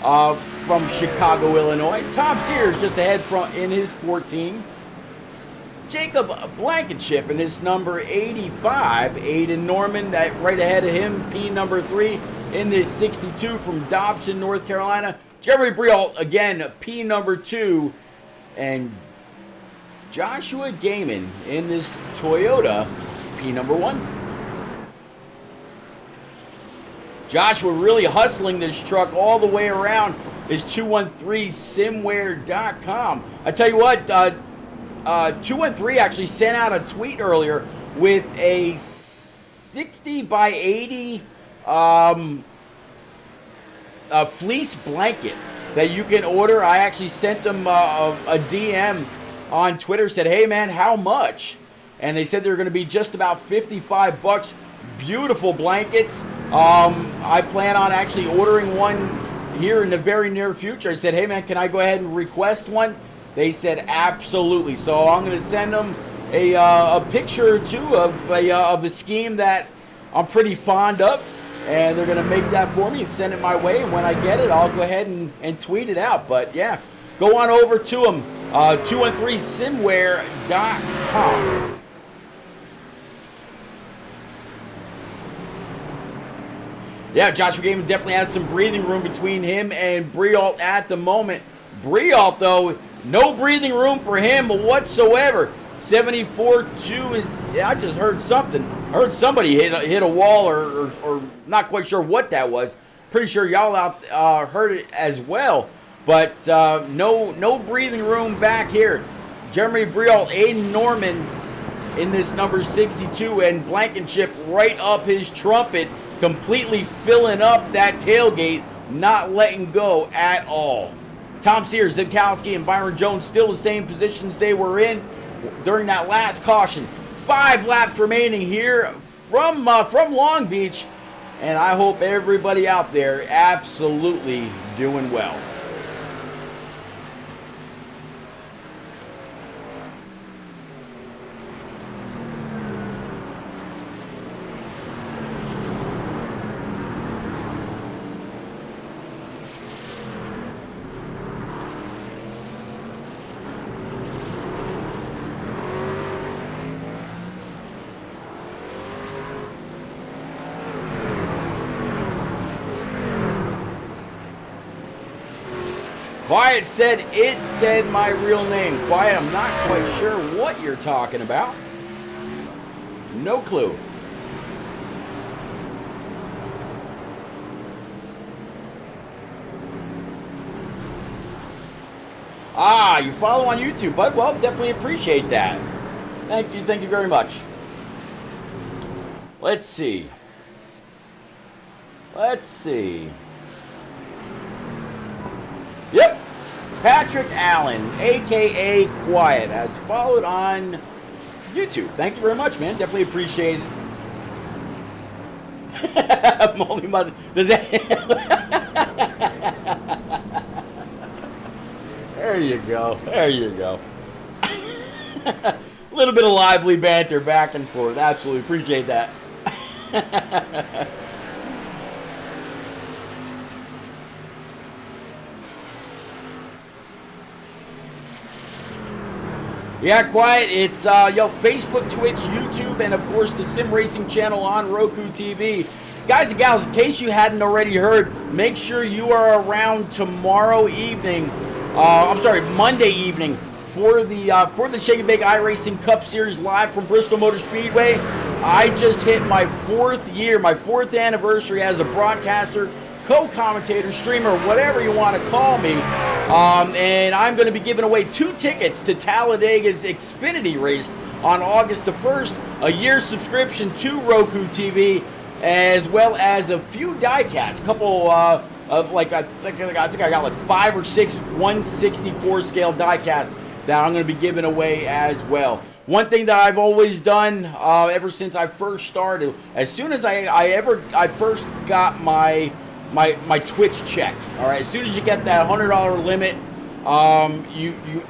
from Chicago, Illinois. Tom Sears just ahead in his 14. Jacob Blankenship in his number 85. Aiden Norman, that right ahead of him, P number 3 in this 62 from Dobson, North Carolina. Jeremy Brielle, again, P number 2. And Joshua Gaiman in this Toyota, P number 1. Joshua really hustling this truck all the way around is 213simware.com. I tell you what, 213 actually sent out a tweet earlier with a 60 by 80 fleece blanket that you can order. I actually sent them a DM on Twitter, said, hey man, how much? And they said they're going to be just about $55. Beautiful blankets. I plan on actually ordering one here in the very near future. I said, hey man, can I go ahead and request one? They said absolutely. So I'm going to send them a picture or two of a scheme that I'm pretty fond of, and they're going to make that for me and send it my way. And when I get it, I'll go ahead and tweet it out. But yeah, go on over to them, 213simware.com. Yeah, Joshua Gaiman definitely has some breathing room between him and Briault at the moment. Briault, though, no breathing room for him whatsoever. 74.2 is, yeah, I just heard something. I heard somebody hit a wall or not quite sure what that was. pretty sure y'all out heard it as well. But no breathing room back here. Jeremy Briol, Aiden Norman in this number 62, and Blankenship right up his trumpet, completely filling up that tailgate, not letting go at all. Tom Sears, Zimkowski, and Byron Jones still the same positions they were in during that last caution. 5 laps remaining here from Long Beach, and I hope everybody out there absolutely doing well. Quiet said it said my real name. Quiet, I'm not quite sure what you're talking about. No clue. Ah, you follow on YouTube, bud. Well, definitely appreciate that. Thank you very much. Let's see. Yep, Patrick Allen, a.k.a. Quiet, has followed on YouTube. Thank you very much, man. Definitely appreciate it. Moldy Mother. Does that... There you go. A little bit of lively banter back and forth. Absolutely appreciate that. Yeah, Quiet. It's Facebook, Twitch, YouTube, and of course the Sim Racing channel on Roku TV. Guys and gals, in case you hadn't already heard, make sure you are around tomorrow evening. Monday evening for the Shake and Bake iRacing Cup Series live from Bristol Motor Speedway. I just hit my 4th year, my 4th anniversary as a broadcaster, co-commentator, streamer, whatever you want to call me. And I'm going to be giving away 2 tickets to Talladega's Xfinity race on August the 1st, a year subscription to Roku TV, as well as a few diecasts, a couple I think I got like 5 or 6 164 scale diecasts that I'm going to be giving away as well. One thing that I've always done ever since I first started, as soon as I first got my Twitch check. All right, as soon as you get that $100 limit,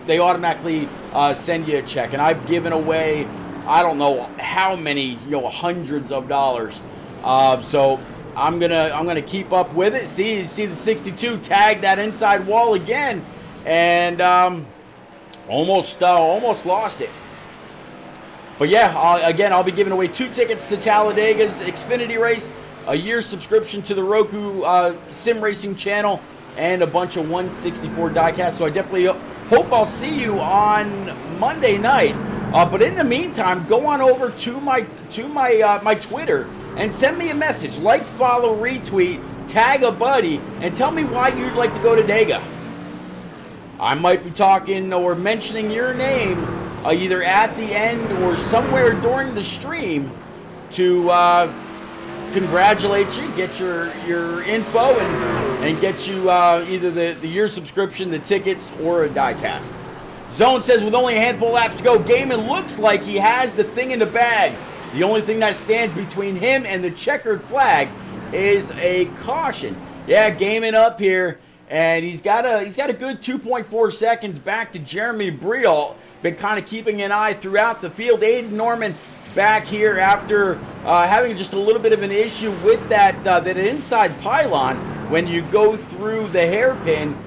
they automatically send you a check, and I've given away I don't know how many hundreds of dollars. So I'm gonna keep up with it. See the 62 tag that inside wall again, and almost lost it. But yeah, again, I'll be giving away 2 tickets to Talladega's Xfinity race, a year subscription to the Roku Sim Racing channel, and a bunch of 164 diecasts. So I definitely hope I'll see you on Monday night. But in the meantime, go on over to my Twitter and send me a message, like, follow, retweet, tag a buddy, and tell me why you'd like to go to Dega. I might be talking or mentioning your name either at the end or somewhere during the stream to congratulate you, get your info, and get you either the year subscription, the tickets, or a diecast. Zone says with only a handful of laps to go, Gaiman looks like he has the thing in the bag. The only thing that stands between him and the checkered flag is a caution. Yeah, Gaiman up here, and he's got a good 2.4 seconds back to Jeremy Briol. Been kind of keeping an eye throughout the field. Aiden Norman back here after having just a little bit of an issue with that inside pylon when you go through the hairpin.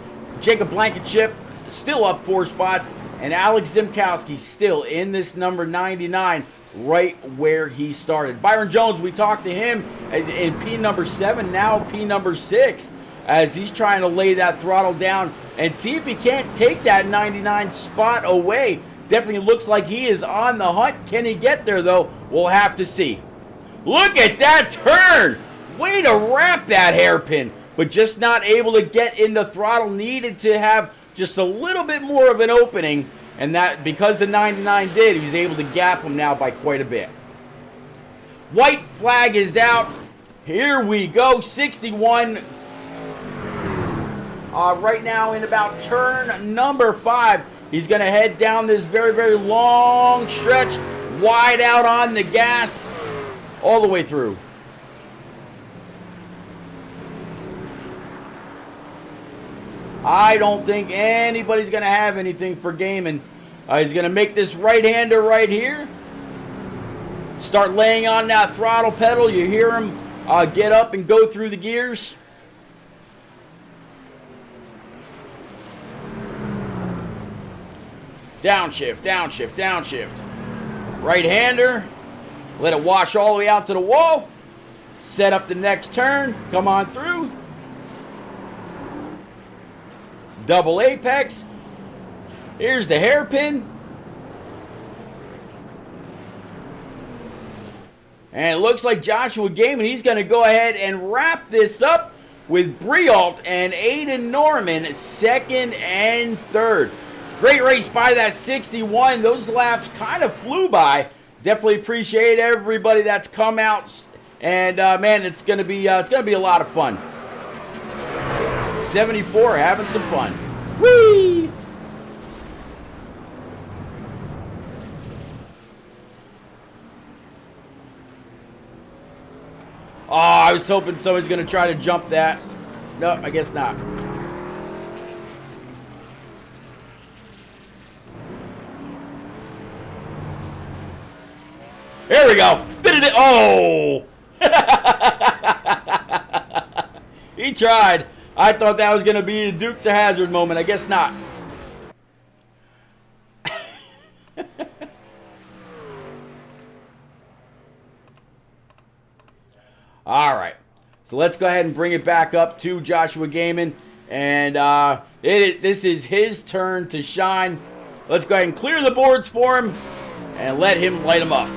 Jacob Blankenship still up 4 spots, and Alex Zimkowski still in this number 99, right where he started. Byron Jones, we talked to him in P number 7, now P number 6, as he's trying to lay that throttle down and see if he can't take that 99 spot away. Definitely looks like he is on the hunt. Can he get there, though? We'll have to see. Look at that turn! Way to wrap that hairpin. but just not able to get in the throttle. Needed to have just a little bit more of an opening, and that because the 99 did, he was able to gap him now by quite a bit. White flag is out. Here we go, 61. Right now in about turn number 5. He's going to head down this very, very long stretch, wide out on the gas, all the way through. I don't think anybody's going to have anything for Gaiman. He's going to make this right-hander right here. Start laying on that throttle pedal. You hear him get up and go through the gears. Downshift, downshift, downshift. Right-hander. Let it wash all the way out to the wall. Set up the next turn. Come on through. Double apex. Here's the hairpin. And it looks like Joshua Gaiman, he's going to go ahead and wrap this up with Brialt and Aiden Norman, second and third. Great race by that 61. Those laps kind of flew by. Definitely appreciate everybody that's come out. And man, it's going to be a lot of fun. 74 having some fun. Whee! Oh, I was hoping somebody's going to try to jump that. No, I guess not. There we go. Oh! He tried. I thought that was going to be the Dukes of Hazzard moment. I guess not. All right. So let's go ahead and bring it back up to Joshua Gaiman. And this is his turn to shine. Let's go ahead and clear the boards for him and let him light them up.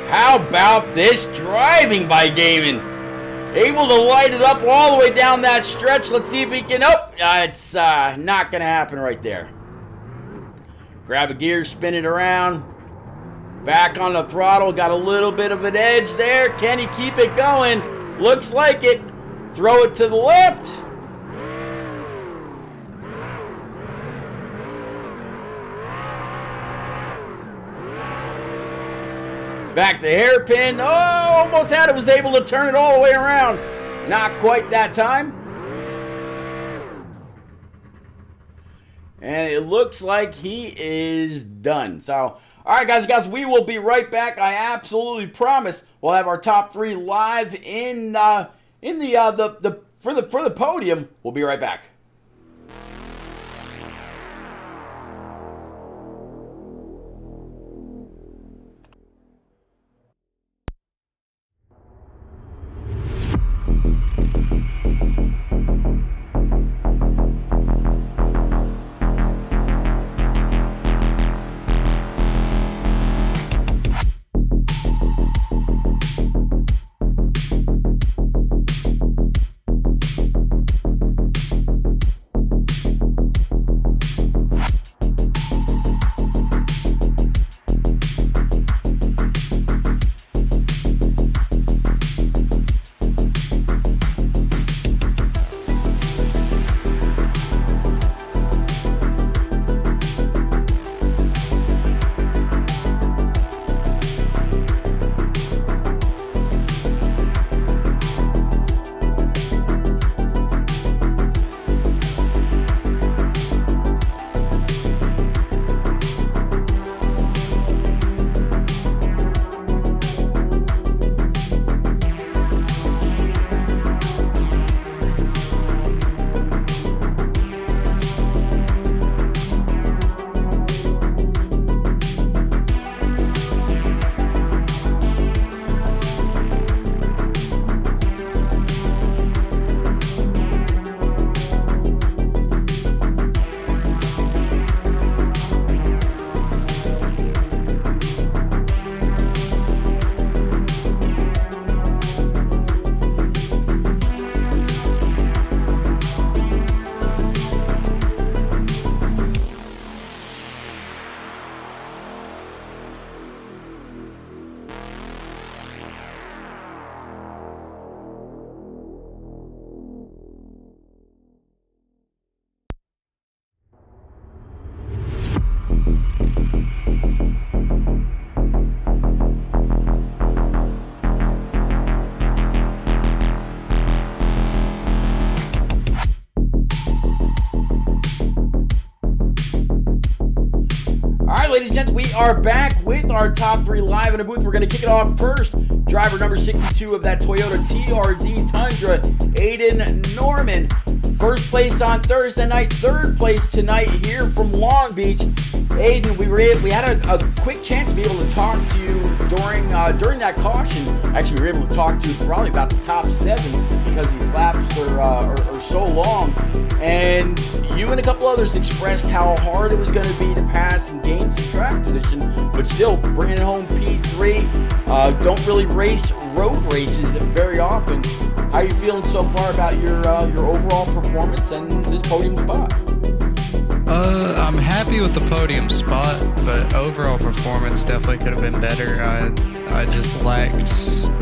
How about this driving by Gaiman? Able to light it up all the way down that stretch. Let's see if he can... Oh, it's not going to happen right there. Grab a gear, spin it around. Back on the throttle. Got a little bit of an edge there. Can he keep it going? Looks like it. Throw it to the left. Back the hairpin. Oh, almost had it. Was able to turn it all the way around. Not quite that time. And it looks like he is done. So, all right, guys, we will be right back. I absolutely promise we'll have our top 3 live for the podium. We'll be right back. ladies and gents, we are back with our top 3 live in a booth. We're going to kick it off first. Driver number 62 of that Toyota TRD Tundra, Aiden Norman. First place on Thursday night, third place tonight here from Long Beach. Aiden, we had a quick chance to be able to talk to you during that caution. Actually, we were able to talk to you probably about the top 7 because these laps are so long. And you and a couple others expressed how hard it was going to be to pass and gain some track position, but still bringing home P3. Don't really race road races very often. How are you feeling so far about your overall performance and this podium spot? I'm happy with the podium spot, but overall performance definitely could have been better. I just lacked,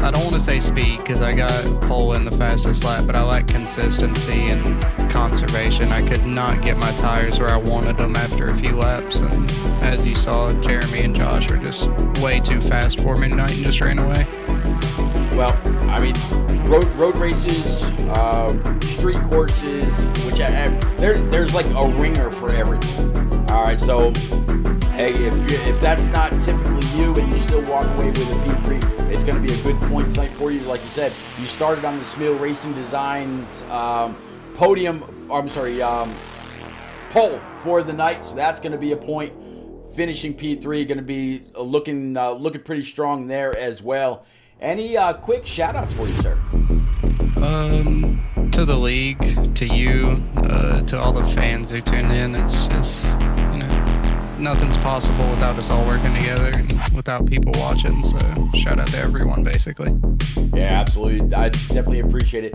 I don't want to say speed because I got pole in the fastest lap, but I lacked consistency and conservation. I could not get my tires where I wanted them after a few laps, and as you saw, Jeremy and Josh were just way too fast for me tonight and just ran away. Well, I mean, road races, street courses, which there's like a ringer for everything. All right, so hey, if that's not typically you and you still walk away with a P3, it's going to be a good point tonight for you. Like you said, you started on the Smil Racing Designs pole for the night, so that's going to be a point. Finishing P3, going to be looking pretty strong there as well. Any quick shout-outs for you, sir? To the league, to you, to all the fans who tuned in. It's just, nothing's possible without us all working together and without people watching. So shout out to everyone, basically. Yeah, absolutely. I definitely appreciate it.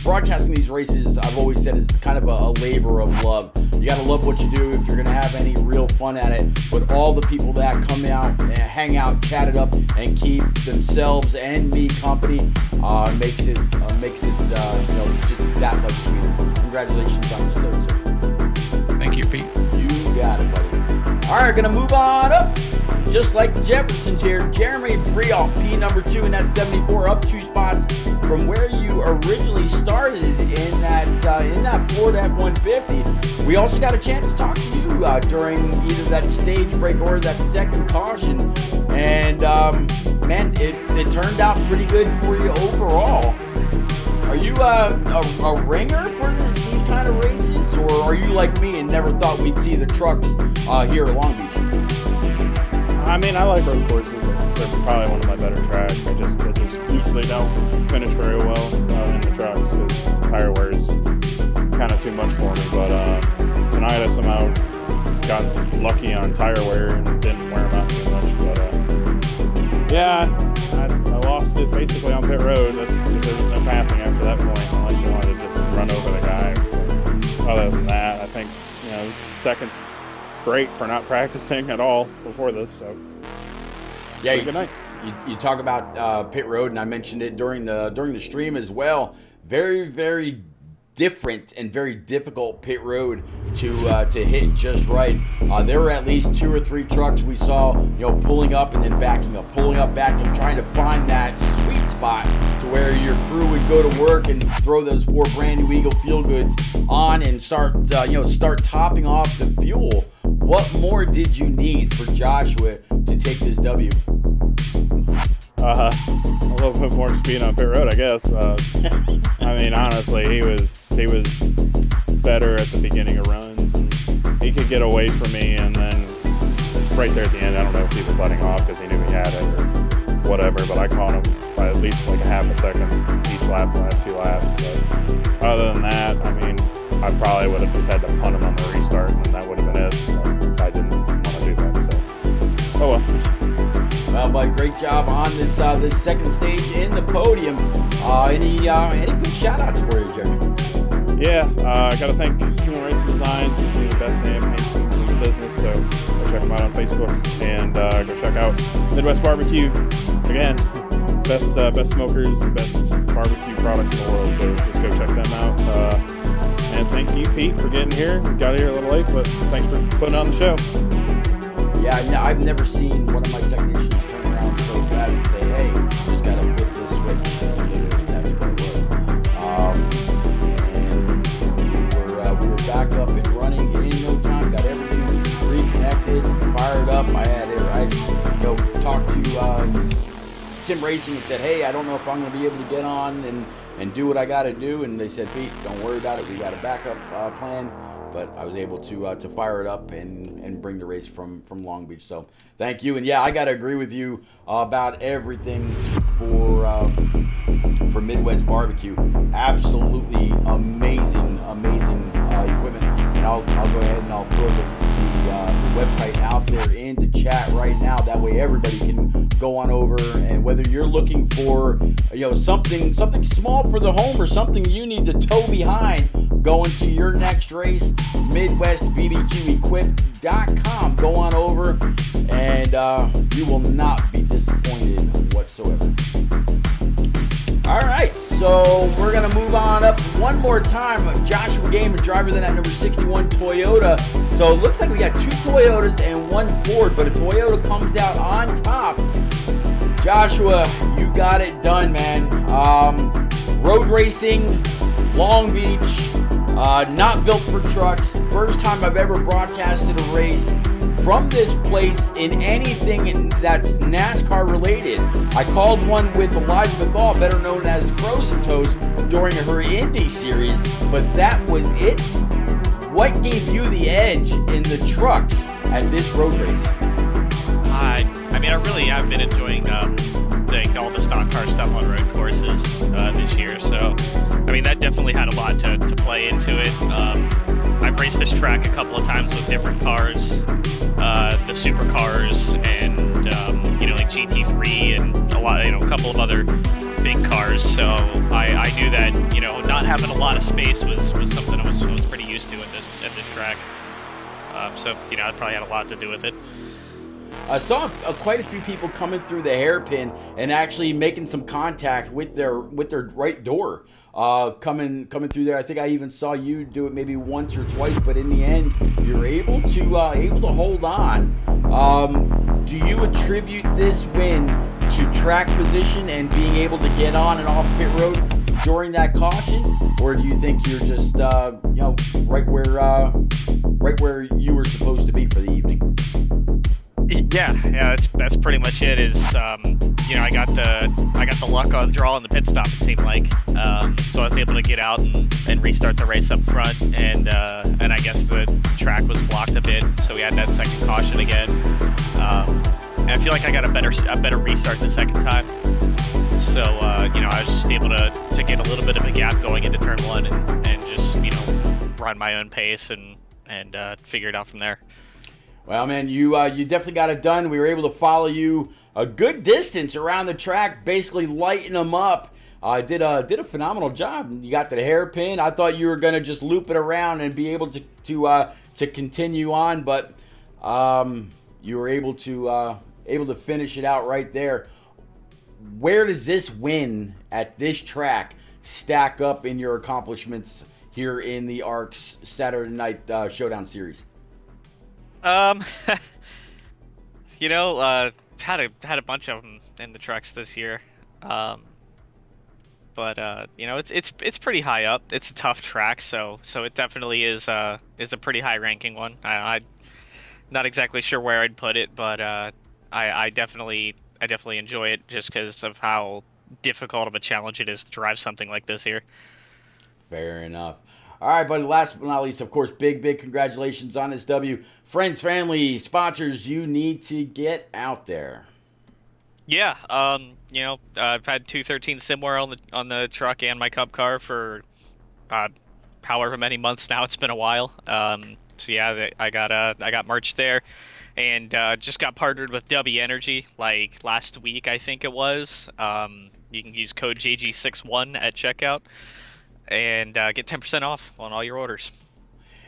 Broadcasting these races, I've always said, is kind of a labor of love. You got to love what you do if you're going to have any real fun at it. But all the people that come out and hang out, chat it up, and keep themselves and me company makes it just that much sweeter. Congratulations on this, sir. Thank you, Pete. You got it, buddy. All right, going to move on up. Just like the Jeffersons here, Jeremy Brial, P number 2 in that 74, up 2 spots from where you originally started in that Ford F-150. We also got a chance to talk to you during either that stage break or that second caution, and man, it turned out pretty good for you overall. Are you a ringer for these kind of races, or are you like me and never thought we'd see the trucks here at Long Beach? I mean, I like road courses. They're probably one of my better tracks. I just usually don't finish very well in the trucks because tire wear is kind of too much for me. But tonight I somehow got lucky on tire wear and didn't wear them out too much. But yeah, I lost it basically on pit road. There was no passing after that point unless you wanted to just run over the guy. Other than that, I think seconds great for not practicing at all before this. So yeah, good night. You talk about pit road, and I mentioned it during the stream as well. Very, very different and very difficult pit road to hit just right. There were at least 2 or 3 trucks we saw, pulling up and then backing up, trying to find that sweet spot to where your crew would go to work and throw those 4 brand new Eagle Feel Goods on and start topping off the fuel. What more did you need for Joshua to take this W? A little bit more speed on pit road, I guess. I mean, honestly, he was better at the beginning of runs. And he could get away from me, and then right there at the end, I don't know if he was letting off because he knew he had it or whatever, but I caught him by at least like a half a second each lap, the last 2 laps. But other than that, I mean, I probably would have just had to punt him on the restart, and that would have been it. But I didn't want to do that, so oh well. Well, but great job on this second stage in the podium. Any good shout-outs for you, Jeremy? Yeah, I got to thank Smil Racing Designs. He's the best name painting in the business, so go check them out on Facebook and go check out Midwest Barbecue. Again, best smokers and best barbecue products in the world, so just go check them out. And thank you, Pete, for getting here. Got here a little late, but thanks for putting on the show. Yeah, I've never seen one of my technicians turn around so fast and say, hey, just got to flip this switch. Literally, that's what it was. And we were back up and running in no time, got everything reconnected. Racing and said, hey, I don't know if I'm going to be able to get on and do what I got to do. And they said, Pete, don't worry about it. We got a backup plan. But I was able to fire it up and bring the race from Long Beach. So thank you. And yeah, I got to agree with you about everything for Midwest Barbecue. Absolutely amazing equipment. And I'll go ahead and I'll throw the website out there in the chat right now. That way everybody can go on over, and whether you're looking for something small for the home or something you need to tow behind going to your next race, MidwestBBQEquip.com. Go on over and you will not be disappointed whatsoever. All right, so we're going to move on up one more time. Joshua Gamer, driver than that number 61 Toyota. So it looks like we got 2 Toyotas and 1 Ford, but a Toyota comes out on top. Joshua, you got it done, man. Road racing, Long Beach, not built for trucks. First time I've ever broadcasted a race from this place in anything that's NASCAR related. I called one with Elijah McCall, better known as Frozen Toast, during her Indy series, but that was it. What gave you the edge in the trucks at this road race? I mean, I really have been enjoying all the stock car stuff on road courses this year. So, I mean, that definitely had a lot to play into it. I've raced this track a couple of times with different cars, the supercars, and like GT3 and a couple of other big cars. So I knew that not having a lot of space was something I was pretty used to at this track. So that probably had a lot to do with it. I saw quite a few people coming through the hairpin and actually making some contact with their right door. Coming through there. I think I even saw you do it maybe once or twice, but in the end, you're able to hold on. Do you attribute this win to track position and being able to get on and off pit road during that caution, or do you think you're just right where you were supposed to be for the evening? Yeah, that's pretty much it. I got the luck on the draw on the pit stop, it seemed like. So I was able to get out and restart the race up front, and I guess the track was blocked a bit, so we had that second caution again. And I feel like I got a better restart the second time. So I was just able to get a little bit of a gap going into turn 1 and just run my own pace and figure it out from there. Well, man, you definitely got it done. We were able to follow you a good distance around the track, basically lighting them up. Did a phenomenal job. You got the hairpin. I thought you were going to just loop it around and be able to continue on, but you were able to finish it out right there. Where does this win at this track stack up in your accomplishments here in the ARCS Saturday Night Showdown Series? Had a bunch of them in the trucks this year, but it's pretty high up. It's a tough track, so it definitely is a pretty high ranking one. I'm not exactly sure where I'd put it, but I definitely enjoy it just because of how difficult of a challenge it is to drive something like this here. Fair enough. All right, buddy, last but not least, of course, big congratulations on this W. Friends, family, sponsors, you need to get out there. Yeah, I've had 213 Simware on the truck and my Cup car for however many months now. It's been a while. So yeah, I got merch there, and just got partnered with W Energy like last week, I think it was. You can use code JG61 at checkout and get 10% off on all your orders.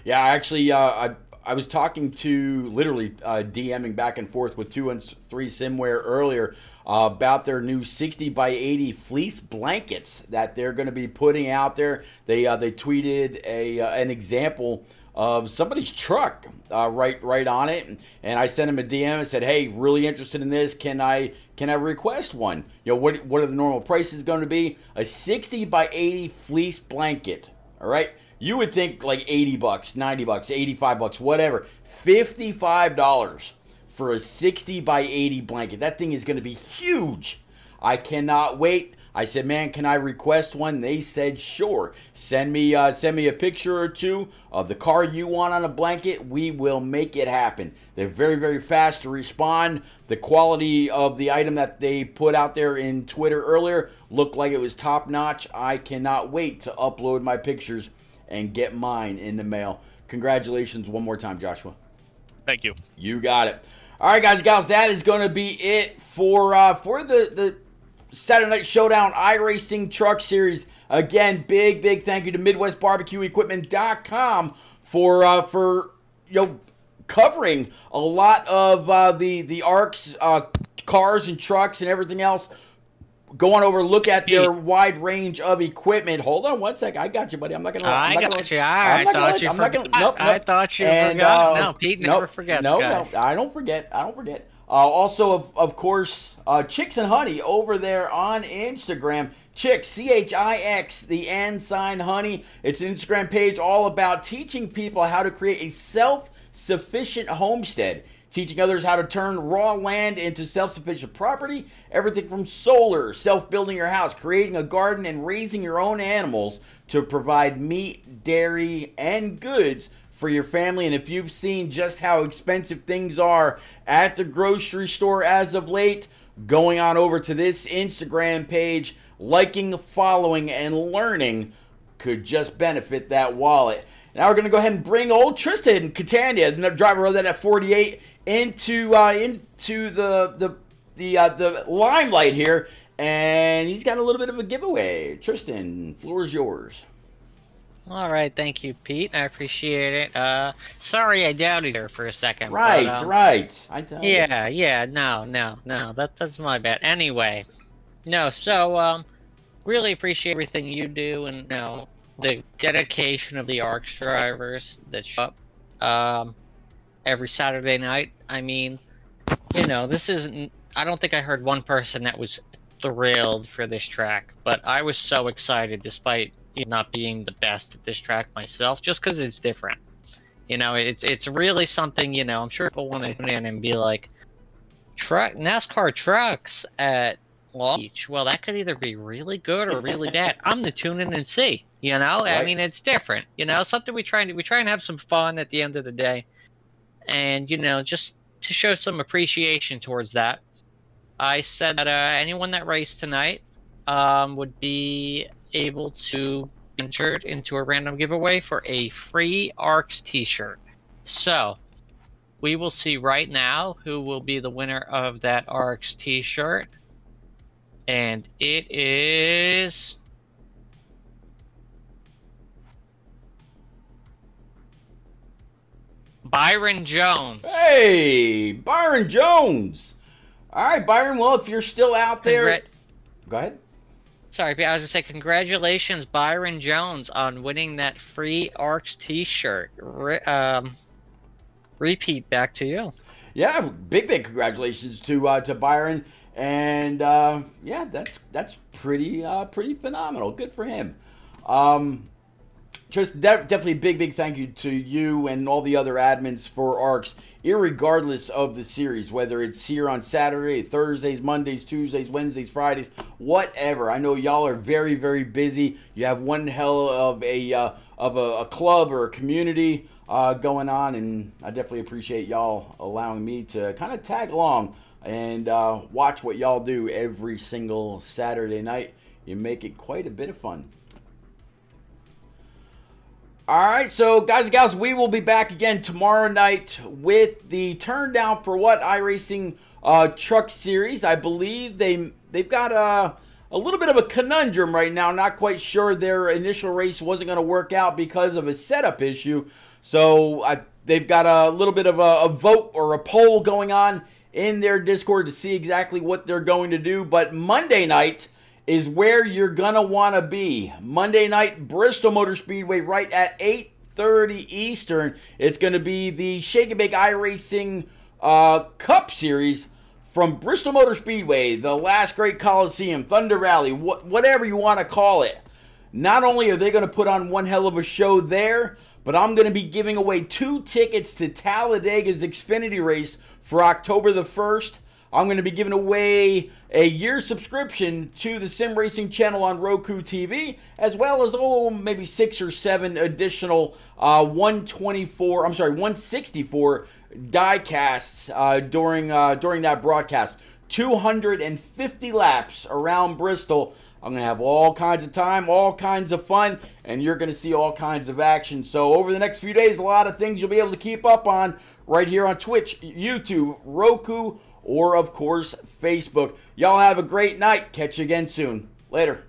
Yeah, actually, I was talking to, literally DMing back and forth with 2 and 3 Simware earlier about their new 60 by 80 fleece blankets that they're going to be putting out there. They tweeted an example of somebody's truck right on it, and I sent him a DM and said, hey, really interested in this, can I request one? What are the normal prices going to be? A 60 by 80 fleece blanket, all right? You would think like $80, $90, $85, whatever. $55 for a 60 by 80 blanket. That thing is going to be huge. I cannot wait. I said, man, can I request one? They said, sure. Send me a picture or two of the car you want on a blanket. We will make it happen. They're very, very fast to respond. The quality of the item that they put out there in Twitter earlier looked like it was top notch. I cannot wait to upload my pictures and get mine in the mail. Congratulations one more time, Joshua. Thank you. You got it. All right, guys and gals, that is going to be it for the Saturday Night Showdown iRacing Truck Series. Again, big thank you to MidwestBarbecueEquipment.com for covering a lot of the ARCS cars and trucks and everything else. Go on over, look at their wide range of equipment. Hold on one sec. I got you, buddy. I'm not gonna. I thought you forgot. No, Pete never forgets, guys. No, I don't forget. Also, of course, Chicks and Honey over there on Instagram. Chicks, CHIX, the N sign Honey. It's an Instagram page all about teaching people how to create a self-sufficient homestead. Teaching others how to turn raw land into self-sufficient property. Everything from solar, self-building your house, creating a garden, and raising your own animals to provide meat, dairy, and goods for your family. And if you've seen just how expensive things are at the grocery store as of late, going on over to this Instagram page, liking, following, and learning could just benefit that wallet. Now we're going to go ahead and bring old Tristan Catania, the driver of that at 48, into the limelight here, and he's got a little bit of a giveaway. Tristan, floor is yours. All right, thank you, Pete. I appreciate it. Sorry I doubted her for a second. Right. No. That's my bad. Anyway, really appreciate everything you do, and the dedication of the ARCS drivers that show up every Saturday night. I mean, this isn't. I don't think I heard one person that was thrilled for this track, but I was so excited despite not being the best at this track myself, just because it's different. It's really something. I'm sure people want to tune in and be like, NASCAR trucks at Long Beach. Well, that could either be really good or really bad. I'm gonna tune in and see. Right. I mean, it's different. Something we try and have some fun at the end of the day, and just to show some appreciation towards that. I said that anyone that raced tonight would be able to be entered into a random giveaway for a free ARCS t-shirt. So we will see right now who will be the winner of that ARCS t-shirt, and it is Byron Jones. Hey, Byron Jones. All right, Byron. Well, if you're still out there, go ahead. Sorry, I was going to say congratulations, Byron Jones, on winning that free ARCS t-shirt. Repeat back to you. Yeah, big congratulations to Byron, and that's pretty phenomenal. Good for him. Just definitely big thank you to you and all the other admins for ARCS, irregardless of the series, whether it's here on Saturday, Thursdays, Mondays, Tuesdays, Wednesdays, Fridays, whatever. I know y'all are very, very busy. You have one hell of a club or a community going on, and I definitely appreciate y'all allowing me to kind of tag along and watch what y'all do every single Saturday night. You make it quite a bit of fun. All right, so guys and gals, we will be back again tomorrow night with the Turn Down for What iRacing Truck Series. I believe they've got a little bit of a conundrum right now. Not quite sure their initial race wasn't going to work out because of a setup issue. So they've got a little bit of a vote or a poll going on in their Discord to see exactly what they're going to do. But Monday night is where you're going to want to be. Monday night, Bristol Motor Speedway, right at 8:30 Eastern. It's going to be the Shake and Bake iRacing Cup Series from Bristol Motor Speedway, the last great Coliseum, Thunder Rally, whatever you want to call it. Not only are they going to put on one hell of a show there, but I'm going to be giving away 2 tickets to Talladega's Xfinity race for October the 1st. I'm going to be giving away a year subscription to the Sim Racing channel on Roku TV, as well as maybe 6 or 7 additional 164 die casts during that broadcast. 250 laps around Bristol. I'm going to have all kinds of time, all kinds of fun, and you're going to see all kinds of action. So over the next few days, a lot of things you'll be able to keep up on right here on Twitch, YouTube, Roku, or of course, Facebook. Y'all have a great night. Catch you again soon. Later.